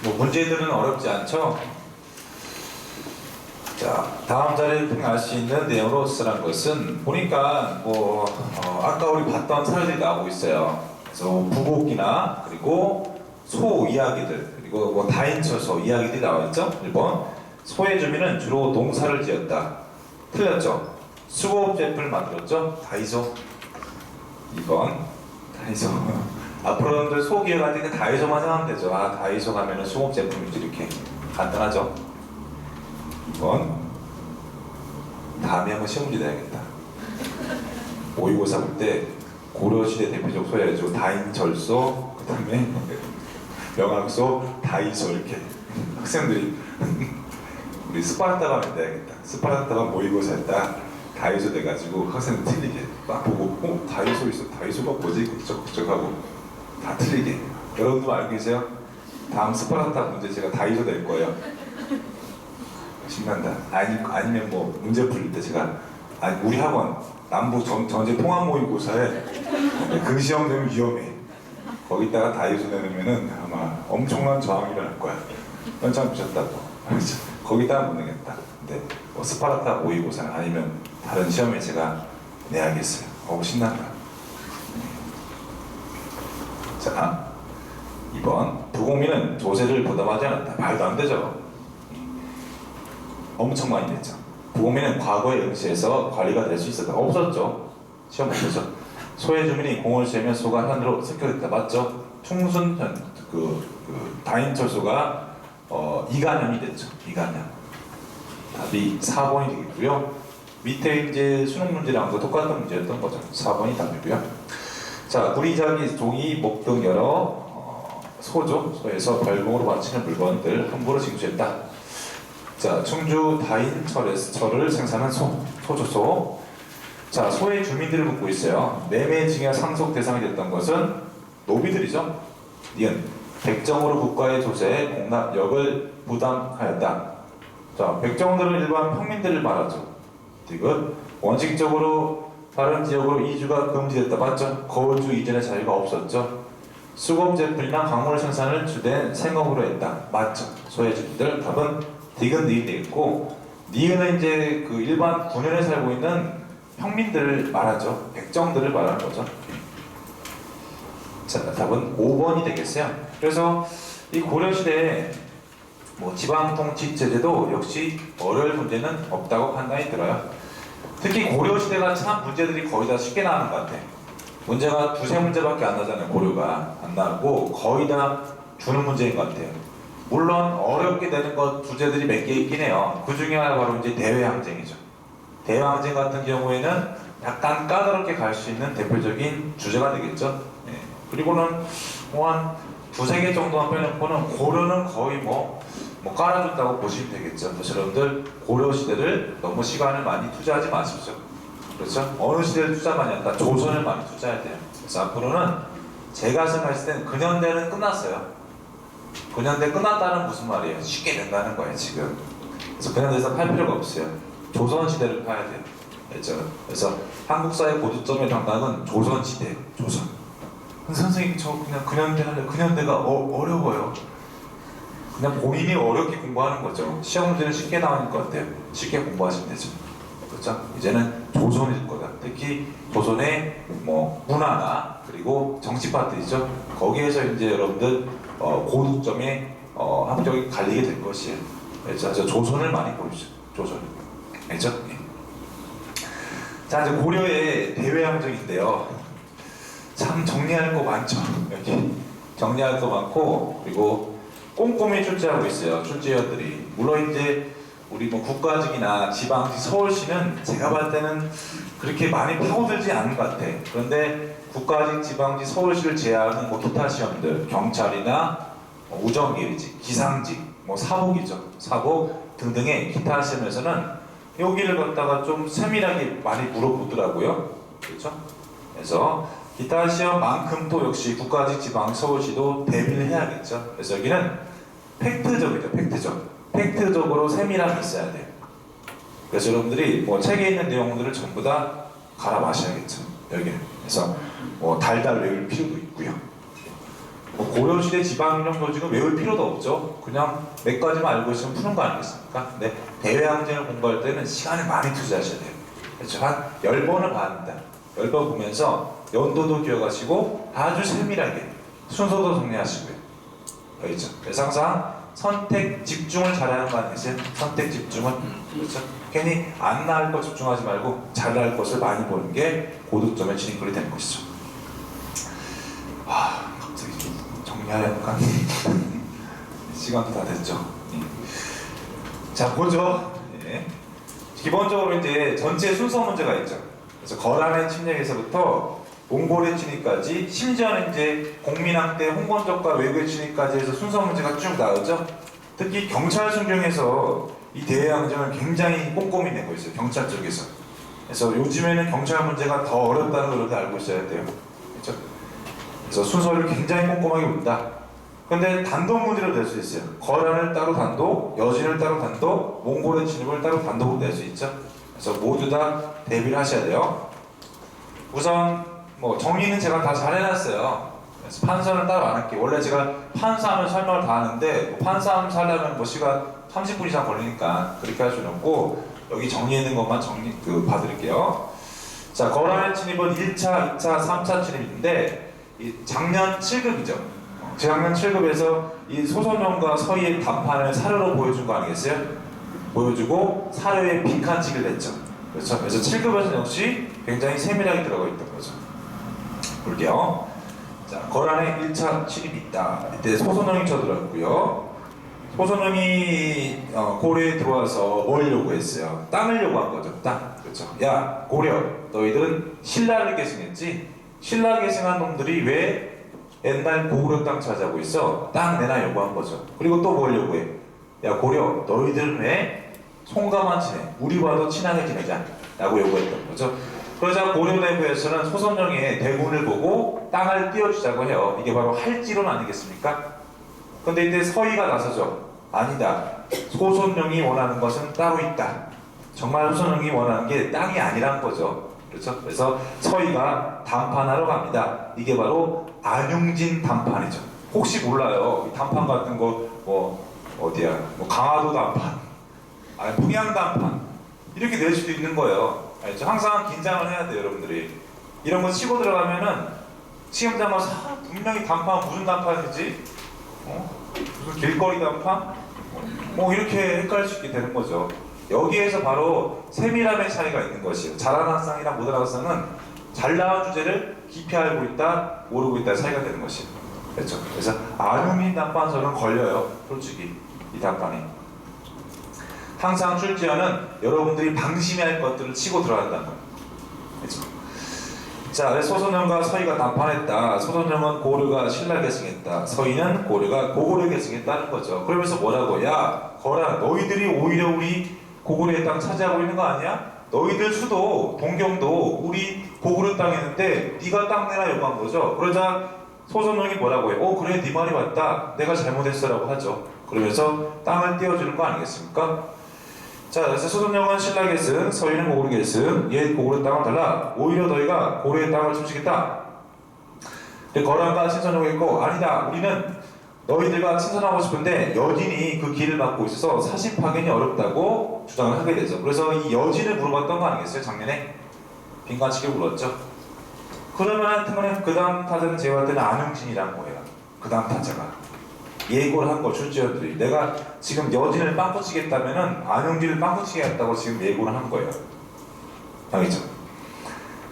뭐 문제들은 어렵지 않죠? 자, 다음 자리를 통해 알 수 있는 내용으로 쓰란 것은 보니까 아까 우리 봤던 사례들이 나오고 있어요. 그래서 부곡이나 그리고 소 이야기들 그리고 뭐 다인처소 이야기들이 나와 있죠. 1번 소의 주민은 주로 농사를 지었다. 틀렸죠. 수공업 제품을 만들었죠. 다이소. 2번 다이소. 앞으로는 소 기억할 때는 다이소만 생각하면 되죠. 아, 다이소 가면은 수공업 제품이지 이렇게 간단하죠. 2번 다음에 한번 시험 문제 내야겠다. 모의고사 볼 때 고려시대 대표적 소야죠. 다인절소, 그 다음에 명왕소, 다이소 이렇게 학생들이 우리 스파르타 가면 내야겠다. 스파르타가 모의고사 했다. 다이소 돼가지고 학생들 틀리게 딱 보고 다이소 있어. 다이소가 뭐지? 그쪽하고 다 틀리게. 여러분도 알고 계세요? 다음 스파르타 문제 제가 다이소 낼 거예요. 신난다. 아니면 뭐 문제 풀릴 때 제가 우리 학원 남부 전체 통합 모의고사에 그 시험 되면 위험해. 거기다가 다이소 내놓으면은 아마 엄청난 저항이 일어날 거야. 연장 미쳤다고. 거기다가 못 내겠다. 근데 뭐 스파르타 모의고사 아니면 다른 시험에 제가 내야겠어요. 신난다. 자, 2번 부공민은 조세를 부담하지 않았다. 말도 안 되죠. 엄청 많이 됐죠. 보면은 과거의 응시에서 관리가 될 수 있었다. 없었죠. 시험 못 보죠. 소의 주민이 공을 세면 소가 현으로 습격했다. 맞죠? 충순 다인철소가 이간현이 됐죠. 이간현. 답이 4번이 되겠고요. 밑에 이제 수능 문제랑도 똑같은 문제였던 거죠. 4번이 답이고요. 자, 구리자기, 종이, 목 등 여러 소죠. 소에서 벌금으로 바치는 물건들 함부로 징수했다. 자, 충주 다인철을 생산한 소조소. 자, 소의 주민들을 묻고 있어요. 매매징역 상속 대상이 됐던 것은 노비들이죠. 니은 백정으로 국가의 조세에 공납력을 부담하였다. 자, 백정들은 일반 평민들을 말하죠. 디귿 원칙적으로 다른 지역으로 이주가 금지됐다. 맞죠? 거주 이전의 자유가 없었죠. 수급 제품이나 광물 생산을 주된 생업으로 했다. 맞죠? 소의 주민들. 답은 디귿 니은 되겠고, 니은은 이제 그 일반 군현에 살고 있는 평민들을 말하죠. 백정들을 말하는 거죠. 자, 답은 5번이 되겠어요. 그래서 이 고려시대에 뭐 지방통치체제도 역시 어려울 문제는 없다고 판단이 들어요. 특히 고려시대가 참 문제들이 거의 다 쉽게 나오는 것 같아. 문제가 두세 문제밖에 안 나잖아요. 고려가 안 나오고 거의 다 주는 문제인 것 같아요. 물론 어렵게 되는 것 주제들이 몇 개 있긴 해요. 그 중에 하나 바로 이제 대외항쟁이죠. 대외항쟁 같은 경우에는 약간 까다롭게 갈 수 있는 대표적인 주제가 되겠죠. 네. 그리고는 한 두세 개 정도만 빼놓고는 고려는 거의 뭐 깔아준다고 보시면 되겠죠. 그래서 여러분들 고려 시대를 너무 시간을 많이 투자하지 마십시오. 그렇죠? 어느 시대를 투자 많이 한다? 조선을 많이 투자해야 돼요. 그래서 앞으로는 제가 생각했을 때는 근현대는 끝났어요. 근현대 끝났다는 무슨 말이에요? 쉽게 된다는 거예요 지금. 그래서 근현대에서 팔 필요가 없어요. 조선 시대를 파야 돼요. 그렇죠? 그래서 한국사의 고두점의 당락은 조선 시대. 조선. 선생님 저 그냥 근현대 할래요. 근현대가 어려워요. 그냥 본인이 어렵게 공부하는 거죠. 시험 문제는 쉽게 나오는 것 같아요. 쉽게 공부하시면 되죠. 그렇죠? 이제는 조선일 거다. 특히 조선의 뭐 문화나 그리고 정치 파트이죠. 거기에서 이제 여러분들 고득점에 합격이 갈리게 될 것이에요. 그래서 조선을 많이 보십시오. 조선. 알죠? 네. 자, 이제 고려의 대외항쟁인데요. 참 정리할 거 많죠. 여기 정리할 거 많고 그리고 꼼꼼히 출제하고 있어요. 출제위원들이. 물론 이제 우리 뭐 국가직이나 지방직 서울시는 제가 봤을 때는 그렇게 많이 파고들지 않은 것 같아. 그런데 국가직, 지방직, 서울시를 제외하는 뭐 기타 시험들, 경찰이나 우정기직, 기상직, 뭐 사복이죠. 사복 등등의 기타 시험에서는 여기를 갖다가 좀 세밀하게 많이 물어보더라고요. 그렇죠? 그래서 기타 시험만큼 또 역시 국가직, 지방, 서울시도 대비를 해야겠죠. 그래서 여기는 팩트적이죠. 팩트적으로 세밀함이 있어야 돼요. 그래서 여러분들이 뭐 책에 있는 내용들을 전부 다 갈아 마셔야겠죠. 여기는. 그래서 뭐 달달 외울 필요도 있고요. 뭐 고려시대 지방이론 교직은 외울 필요도 없죠. 그냥 몇 가지만 알고 있으면 푸는 거 아니겠습니까? 근데 대외항쟁을 공부할 때는 시간을 많이 투자하셔야 돼요. 그렇죠? 한 10번을 봐야 합니다. 10번 보면서 연도도 기억하시고 아주 세밀하게 순서도 정리하시고요. 알겠죠? 그래서 항상 선택 집중을 잘하는 거 아니겠어요? 선택 집중은 그렇죠? 괜히 안 나을 거 집중하지 말고 잘 나을 것을 많이 보는 게 고득점의 진입글이 되는 것이죠. 갑자기 좀 정리하려니까 시간도 다 됐죠. 자, 보죠. 예. 기본적으로 이제 전체 순서 문제가 있죠. 그래서 거란의 침략에서부터 몽골의 진입까지, 심지어는 이제 공민왕 때 홍건적과 외구의 진입까지 해서 순서 문제가 쭉 나오죠. 특히 경찰 순경에서 이 대외항쟁을 굉장히 꼼꼼히 내고 있어요. 경찰 쪽에서. 그래서 요즘에는 경찰 문제가 더 어렵다는 걸 여러분들 알고 있어야 돼요. 그렇죠? 그래서 순서를 굉장히 꼼꼼하게 본다. 근데 단독 문제로 낼 수 있어요. 거란을 따로 단독, 여진을 따로 단독, 몽골의 진입을 따로 단독으로 낼 수 있죠. 그래서 모두 다 대비를 하셔야 돼요. 우선 뭐 정리는 제가 다 잘 해놨어요. 그래서 판서는 따로 안 할게요. 원래 제가 판사하면 설명을 다 하는데 판사하면 하려면 뭐 시간 30분 이상 걸리니까 그렇게 할 수는 없고 여기 정리해놓은 것만 봐드릴게요. 자, 거란의 진입은 1차, 2차, 3차 진입인데 이 작년 7급이죠. 재작년 7급에서 이 소선영과 서희의 단판을 사료로 보여준 거 아니겠어요? 보여주고 사료에 빈칸치기를 냈죠. 그렇죠? 그래서 7급에서는 역시 굉장히 세밀하게 들어가 있던 거죠. 볼게요. 자, 거란에 1차 침입이 있다. 이때 소선영이 쳐들어왔고요. 소선영이 고려에 들어와서 뭘 요구했어요? 땅을 요구한 거죠. 땅. 그렇죠. 야, 고려, 너희들은 신라를 계승했지? 신라 계승한 놈들이 왜 옛날 고구려 땅 차지하고 있어? 땅 내놔 요구한 거죠. 그리고 또 뭘 요구해? 야, 고려, 너희들은 왜 송가만 지내? 우리 와도 친하게 지내자. 라고 요구했던 거죠. 그러자 고려 내부에서는 소선영의 대군을 보고 땅을 띄워주자고 해요. 이게 바로 할지론 아니겠습니까? 근데 이때 서희가 나서죠. 아니다. 소선영이 원하는 것은 따로 있다. 정말 소선영이 원하는 게 땅이 아니란 거죠. 그렇죠? 그래서 서희가 담판하러 갑니다. 이게 바로 안용진 담판이죠. 혹시 몰라요. 이 담판 같은 거 어디야? 강화도 담판, 아니 평양 담판 이렇게 낼 수도 있는 거예요. 알죠? 항상 긴장을 해야 돼요, 여러분들이. 이런 거 치고 들어가면은 시험장 가서 분명히 담판 무슨 담판이지? 무슨 길거리 담판? 이렇게 헷갈릴 수 있게 되는 거죠. 여기에서 바로 세밀함의 차이가 있는 것이에요. 잘하는 학생이랑 못하는 학생은 잘 나온 주제를 깊이 알고 있다, 모르고 있다 차이가 되는 것이에요. 그렇죠? 그래서 안용민 담판서는 걸려요, 솔직히 이 담판이. 항상 출제하는 여러분들이 방심해야 할 것들을 치고 들어간다는 거예요. 그렇죠? 자, 그래서 소선영과 서희가 담판했다. 소선영은 고려가 신라 계승했다. 서희는 고려가 고구려 계승했다는 거죠. 그러면서 뭐라고? 야, 거라, 너희들이 오히려 우리 고구려의 땅 차지하고 있는 거 아니야? 너희들 수도, 동경도 우리 고구려 땅이었는데 네가 땅 내라 요구한 거죠. 그러자 소선영이 뭐라고 해요? 그래, 네 말이 맞다. 내가 잘못했어라고 하죠. 그러면서 땅을 띄워주는 거 아니겠습니까? 자, 그래서 소선영은 신라 계승, 서희는 고구려 계승, 옛 고구려 땅을 달라. 오히려 너희가 고려의 땅을 훔치겠다. 거란과 친선하고 있고, 아니다. 우리는 너희들과 친선하고 싶은데 여진이 그 길을 막고 있어서 사신 파견이 어렵다고 주장을 하게 되죠. 그래서 이 여진을 물어봤던 거 아니겠어요? 작년에 빈칸치기를 물었죠. 그러면 하여튼 그 다음 타자는 제가 볼 때는 안용진이란 거예요. 그 다음 타자가 예고를 한 거, 출제원들이. 내가 지금 여진을 빵 붙이겠다면은 안용진을 빵 붙이겠다고 지금 예고를 한 거예요. 알겠죠?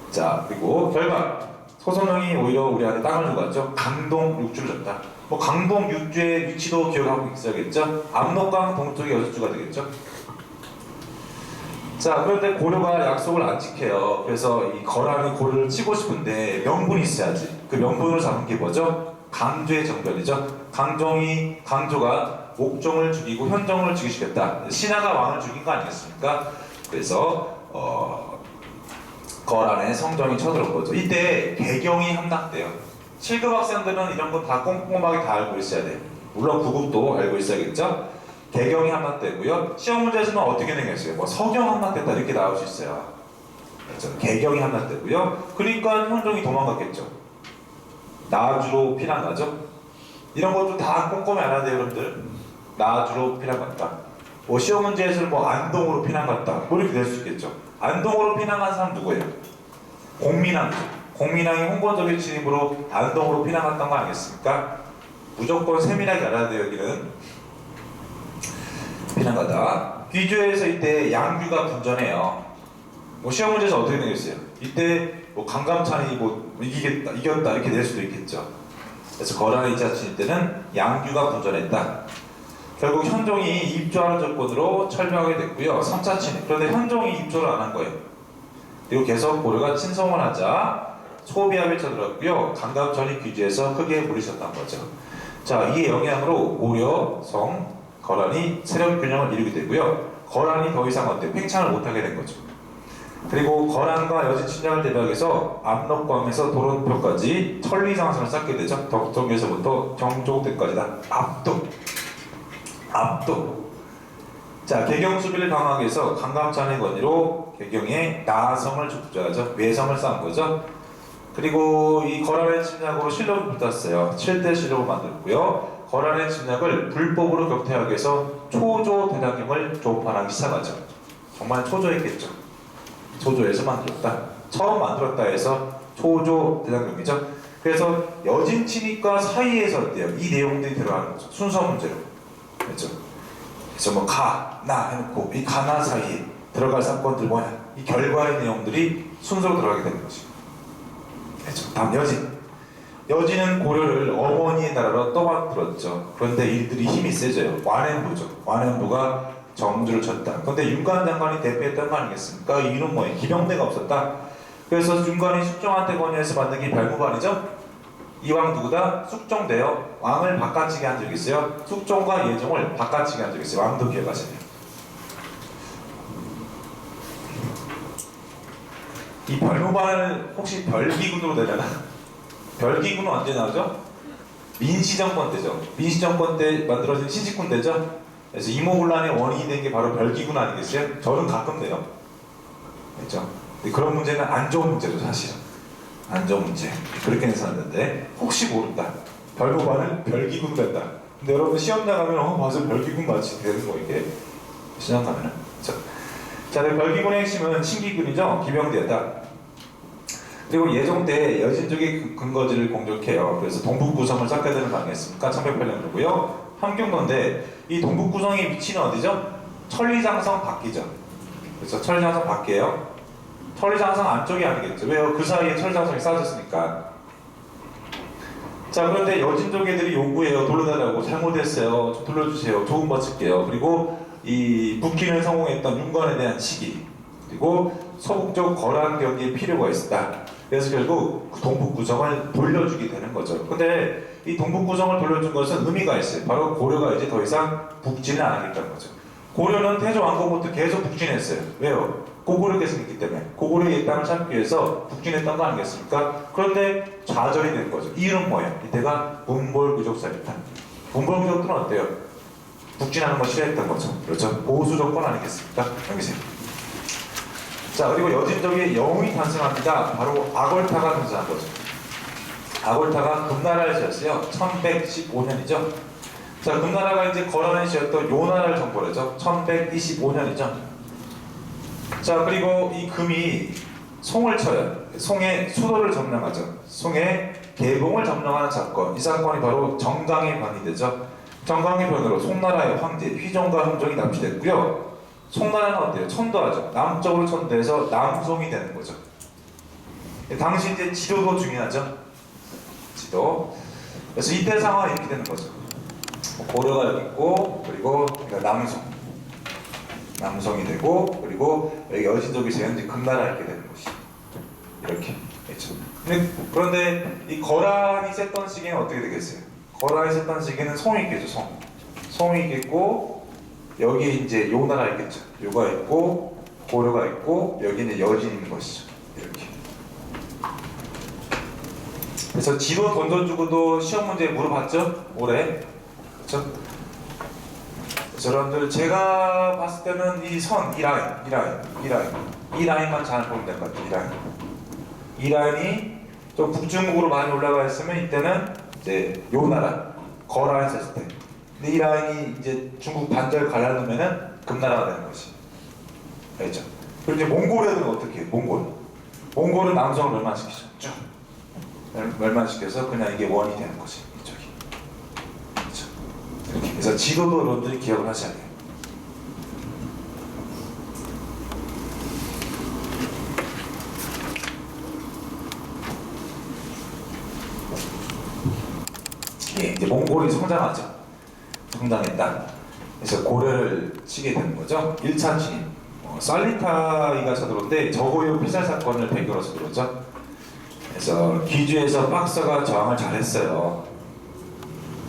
자, 그리고 결과 소선영이 오히려 우리한테 땅을 주고 갔죠. 강동 6주를 줬다. 강동 6주의 위치도 기억하고 있어야겠죠. 압록강 동쪽에 6주가 되겠죠. 자, 그런데 고려가 약속을 안 지켜요. 그래서 이 거란이 고려를 치고 싶은데 명분이 있어야지. 그 명분으로 잡은 게 뭐죠? 강조의 정변이죠. 강조가 목종을 죽이고 현종을 죽이시겠다. 신하가 왕을 죽인 거 아니겠습니까? 그래서 거란의 성종이 쳐들어온 거죠. 이때 개경이 함락돼요. 7급 학생들은 이런 거 다 꼼꼼하게 다 알고 있어야 돼요. 물론 9급도 알고 있어야겠죠. 개경이 함락되고요. 시험 문제에서는 어떻게 되겠어요? 서경 함락됐다 이렇게 나올 수 있어요. 그렇죠? 개경이 함락되고요. 그러니까 현종이 도망갔겠죠. 나주로 피난 가죠. 이런 것도 다 꼼꼼히 알아야 돼요, 여러분들. 나주로 피난 갔다. 시험 문제에서는 안동으로 피난 갔다. 이렇게 될 수 있겠죠. 안동으로 피난 간 사람 누구예요? 공민왕이 홍건적의 진입으로 안동으로 피난 갔던 거 아니겠습니까? 무조건 세밀하게 알아야 돼요, 여기는. 피난 가다. 귀주에서 이때 양규가 분전해요. 시험 문제에서 어떻게 되겠어요? 이때 강감찬이 이겼다 이렇게 될 수도 있겠죠. 그래서 거란의 2차 침입 때는 양규가 분전했다. 결국 현종이 입조하는 조건으로 철병하게 됐고요. 3차 침입. 그런데 현종이 입조를 안 한 거예요. 그리고 계속 고려가 친성을 하자 소비압에 쳐들었고요. 강감찬이 귀주에서 크게 물리쳤던 거죠. 자, 이의 영향으로 고려, 성, 거란이 세력 균형을 이루게 되고요. 거란이 더 이상 팽창을 못하게 된 거죠. 그리고 거란과 여진 침략을 대비해서 압록강에서 도론표까지 천리장성을 쌓게 되죠. 덕정에서부터 정조대까지다. 압도. 자, 개경 수비를 강하게 해서 강감찬의 권위로 개경에 나성을 족주하죠. 외성을 쌓은 거죠. 그리고 이 거란의 침략으로 실록이 붙었어요. 7대 실록을 만들고요. 거란의 침략을 불법으로 격퇴하기 위해서 초조 대장경을 조판하기 시작하죠. 정말 초조했겠죠. 초조해서 만들었다. 처음 만들었다 해서 초조 대장경이죠. 그래서 여진 침입과 사이에서 어때요? 이 내용들이 들어가는 거죠. 순서 문제로. 그렇죠. 그래서 뭐 가, 나 해놓고 이 가나 사이에 들어갈 사건들 뭐냐, 이 결과의 내용들이 순서로 들어가게 되는 것이고. 그렇죠. 다음 여진. 여진은 고려를 어머니의 나라로 떠받들었죠. 그런데 이들이 힘이 세져요. 완행부죠. 완행부가 정주를 쳤다. 그런데 윤관 장관이 대패했던 거 아니겠습니까? 이유는 뭐예요? 기병대가 없었다. 그래서 윤관이 숙종한테 권유해서 만든 게 별무반이죠. 이왕 누구다? 숙종되어 왕을 바꿔치기 한 적이 있어요. 숙종과 예종을 바꿔치기 한 적이 있어요. 왕도 기억하셔야 돼요. 이 별무반을 혹시 별기군으로 되려나? 별기군은 언제 나오죠? 민시정권 때죠. 민시정권 때 만들어진 신식군대죠. 그래서 이모군란의 원인이 된 게 바로 별기군 아니겠어요? 저는 가끔 돼요. 그렇죠? 근데 그런 문제는 안 좋은 문제죠, 사실은. 안 좋은 문제. 그렇게 해서는데 혹시 모른다. 별무반은 별기군 된다. 근데 여러분 시험 나가면 맞아, 별기군 맞지 되는 거 이게 시험 가면은. 자, 별기군의 핵심은 신기군이죠. 기병대였다. 그리고 예종 때 여진족의 근거지를 공격해요. 그래서 동북구성을 쌓게 되는 거 아니겠습니까? 1108년도고요. 함경도인데 이 동북구성이 위치는 어디죠? 천리장성 밖이죠. 그래서 천리장성 밖이에요. 천리장성 안쪽이 아니겠죠. 왜요? 그 사이에 천리장성이 쌓여졌으니까. 자, 그런데 여진족 애들이 요구해요. 돌려달라고. 잘못했어요. 좀 돌려주세요. 조금 버틸게요. 그리고 이 북기를 성공했던 윤관에 대한 시기, 그리고 서북쪽 거란 경기에 필요가 있었다. 그래서 결국 동북구성을 돌려주게 되는 거죠. 근데 이 동북구성을 돌려준 것은 의미가 있어요. 바로 고려가 이제 더 이상 북진을 안 하겠다는 거죠. 고려는 태조 왕건부터 계속 북진했어요. 왜요? 고구려에 생겼기 때문에. 고구려의 땅을 찾기 위해서 북진했던 거 아니겠습니까? 그런데 좌절이 된 거죠. 이유는 뭐예요? 이때가 문벌귀족사입니다. 문벌귀족들은 어때요? 북진하는 거 싫어했던 거죠. 그렇죠? 보수 정권 아니겠습니까? 여기세요. 자, 그리고 여진족의 영웅이 탄생합니다. 바로 아골타가 탄생한 거죠. 아골타가 금나라를 지었어요. 1115년이죠. 자, 금나라가 이제 거란을 지었던 요나라를 정벌하죠. 1125년이죠. 자, 그리고 이 금이 송을 쳐요. 송의 수도를 점령하죠. 송의 개봉을 점령하는 사건. 이 사건이 바로 정강의 변이 되죠. 정강의 변으로 송나라의 황제 휘종과 흥종이 납치됐고요. 송나라는 어때요? 천도하죠. 남쪽으로 천도해서 남송이 되는 거죠. 당시 이제 지도도 중요하죠. 지도. 그래서 이때 상황이 이렇게 되는 거죠. 고려가 여기 있고, 그리고 남송이 되고, 그리고 여기 여진족이 제한 이제 금나라 이렇게 되는 것이 이렇게 있죠. 그런데 이 거란이 셌던 시기는 어떻게 되겠어요? 거란이 셌던 시기는 송이 있겠죠. 송이 있겠고, 여기 이제 요나라 있겠죠. 요가 있고, 고려가 있고, 여기 이제 여진이 있는 것이죠. 이렇게. 그래서 지도 던져주고도 시험 문제 물어봤죠? 올해. 그렇죠? 여러분들 제가 봤을 때는 이 라인만 잘 보면 될 것 같아요. 이 라인이 좀 북중국으로 많이 올라가 있으면 이때는 이제 요나라, 거란이 셌을 때. 근데 이 라인이 이제 중국 반절 갈라놓으면은 금나라가 되는 것이. 알죠? 그리고 이제 몽골애들은 어떻게 해요? 몽골은 남성을 멸망시키죠. 쭉. 멸망시켜서 그냥 이게 원이 되는 것이. 이쪽이. 그렇죠? 이렇게. 그래서 지도도 여러분들이 기억을 하셔야 돼요. 예, 이제 몽골이 성장하죠. 성장했다. 그래서 고려를 치게 되는 거죠. 1차 진입. 살리타이가 서들어온데 저고요 피살 사건을 배경으로 서들어오죠. 그래서 귀주에서 박사가 저항을 잘했어요.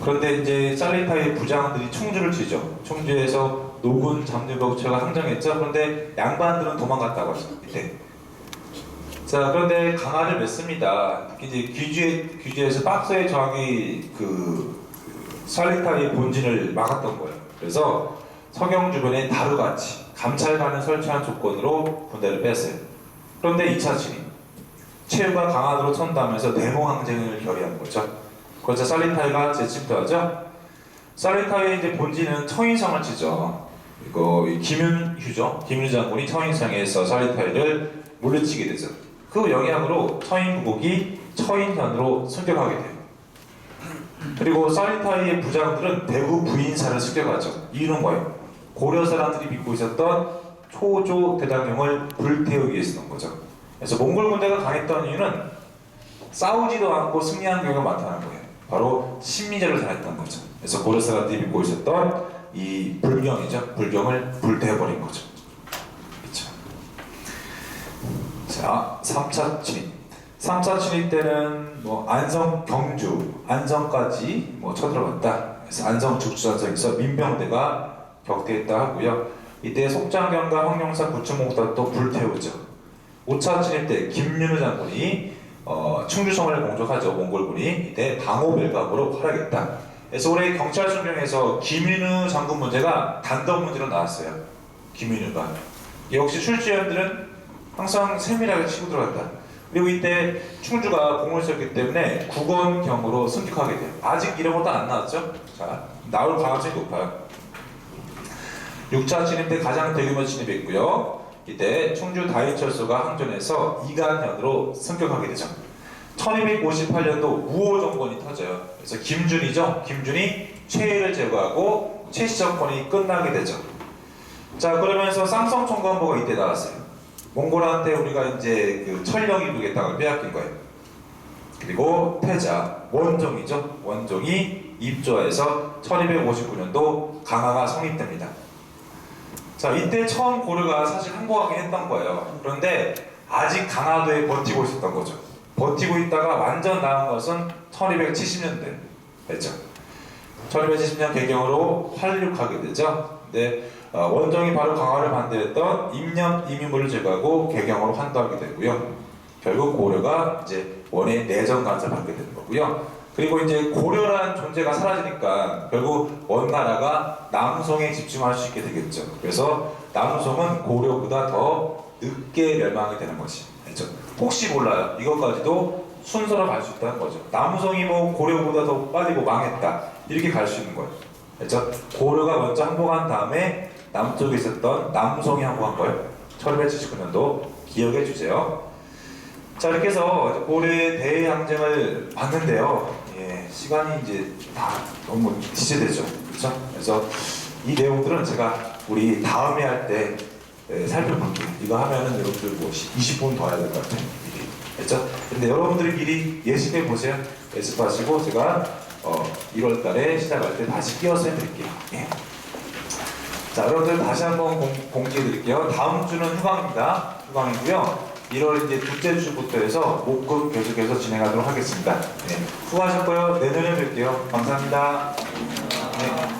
그런데 이제 살리타이의 부장들이 충주를 치죠. 충주에서 노군, 잠유벽처가 상정했죠. 그런데 양반들은 도망갔다고 하죠. 이때. 자, 그런데 강화를 맺습니다. 특히 이제 귀주에서 박사의 저항이 살리타이의 본진을 막았던 거예요. 그래서 서경 주변에 다루같이 감찰관을 설치한 조건으로 군대를 뺐어요. 그런데 2차 진입. 최후가 강화도로 천도하면서 대몽항쟁을 결의한 거죠. 그래서 살리타이가 재침투하죠. 살리타이의 이제 본진은 처인성을 치죠. 이거 김윤휴죠. 김윤휴 장군이 처인성에서 살리타이를 물리치게 되죠. 그 영향으로 처인 부국이 처인현으로 습격하게 돼요. 그리고 살리타이의 부장들은 대구 부인사를 습격하죠. 이유는 뭐예요? 고려 사람들이 믿고 있었던 초조 대장경을 불태우기 위해서 넣은 거죠. 그래서 몽골 군대가 강했던 이유는 싸우지도 않고 승리한 경우가 많다는 거예요. 바로 심리전을 잘했던 거죠. 그래서 고려 사람들이 믿고 있었던 이 불경이죠. 불경을 불태워버린 거죠. 그렇죠. 자, 3차 진입. 3차 진입 때는 뭐 안성, 경주, 안성까지 뭐 쳐들어갔다. 그래서 안성 죽주산성에서 민병대가 격퇴했다 하고요. 이때 속장경과 황룡사 구충목사도 불태우죠. 5차 진입 때 김윤우 장군이 충주성을 공격하죠. 몽골군이. 이때 당호벨각으로 활약했다. 그래서 올해 경찰 순경에서 김윤우 장군 문제가 단독 문제로 나왔어요. 김윤우가. 역시 출제위원들은 항상 세밀하게 치고 들어갔다. 그리고 이때 충주가 공을 썼기 때문에 국원경으로 승격하게 돼요. 아직 이런 것도 안 나왔죠? 자, 나올 가능성이 높아요. 6차 진입 때 가장 대규모 진입했고요. 이때 충주 다이철소가 항전해서 이간현으로 승격하게 되죠. 1258년도 우호 정권이 터져요. 그래서 김준이죠. 김준이 최혜를 제거하고 최시정권이 끝나게 되죠. 자, 그러면서 쌍성총관보가 이때 나왔어요. 몽골한테 우리가 이제 그 천령이북의 땅을 빼앗긴 거예요. 그리고 태자, 원종이죠. 원종이 입조하여서 1259년도 강화가 성립됩니다. 자, 이때 처음 고려가 사실 항복하긴 했던 거예요. 그런데 아직 강화도에 버티고 있었던 거죠. 버티고 있다가 완전 나은 것은 1270년대 됐죠. 1270년 개경으로 활륙하게 되죠. 근데 원종이 바로 강화를 반대했던 임념 이민물을 제거하고 개경으로 환도하게 되고요. 결국 고려가 이제 원의 내정 간섭을 받게 되는 거고요. 그리고 이제 고려라는 존재가 사라지니까 결국 원나라가 남송에 집중할 수 있게 되겠죠. 그래서 남송은 고려보다 더 늦게 멸망하게 되는 것이 알죠? 혹시 몰라요. 이것까지도 순서로 갈 수 있다는 거죠. 남송이 뭐 고려보다 더 빨리 뭐 망했다 이렇게 갈 수 있는 거예요. 그렇죠? 고려가 먼저 항복한 다음에 남쪽에 있었던 남송이 항복한 거예요. 1279년도 기억해 주세요. 자, 이렇게 해서 고려의 대항쟁을 봤는데요. 예, 시간이 이제 다 너무 지체되죠. 그렇죠? 그래서 이 내용들은 제가 우리 다음에 할 때 살펴볼게요. 이거 하면은 여러분들 뭐 20분 더 해야 될 것 같아요. 미리. 그렇죠? 근데 여러분들이 미리 예습해 보세요. 예습하시고 제가 1월 달에 시작할 때 다시 끼워서 해드릴게요. 예. 자, 여러분들 다시 한번 공지해 드릴게요. 다음 주는 휴강입니다. 휴강이고요. 1월 이제 둘째 주부터 해서 목금 계속해서 진행하도록 하겠습니다. 네. 수고하셨고요. 내년에 뵐게요. 감사합니다. 네.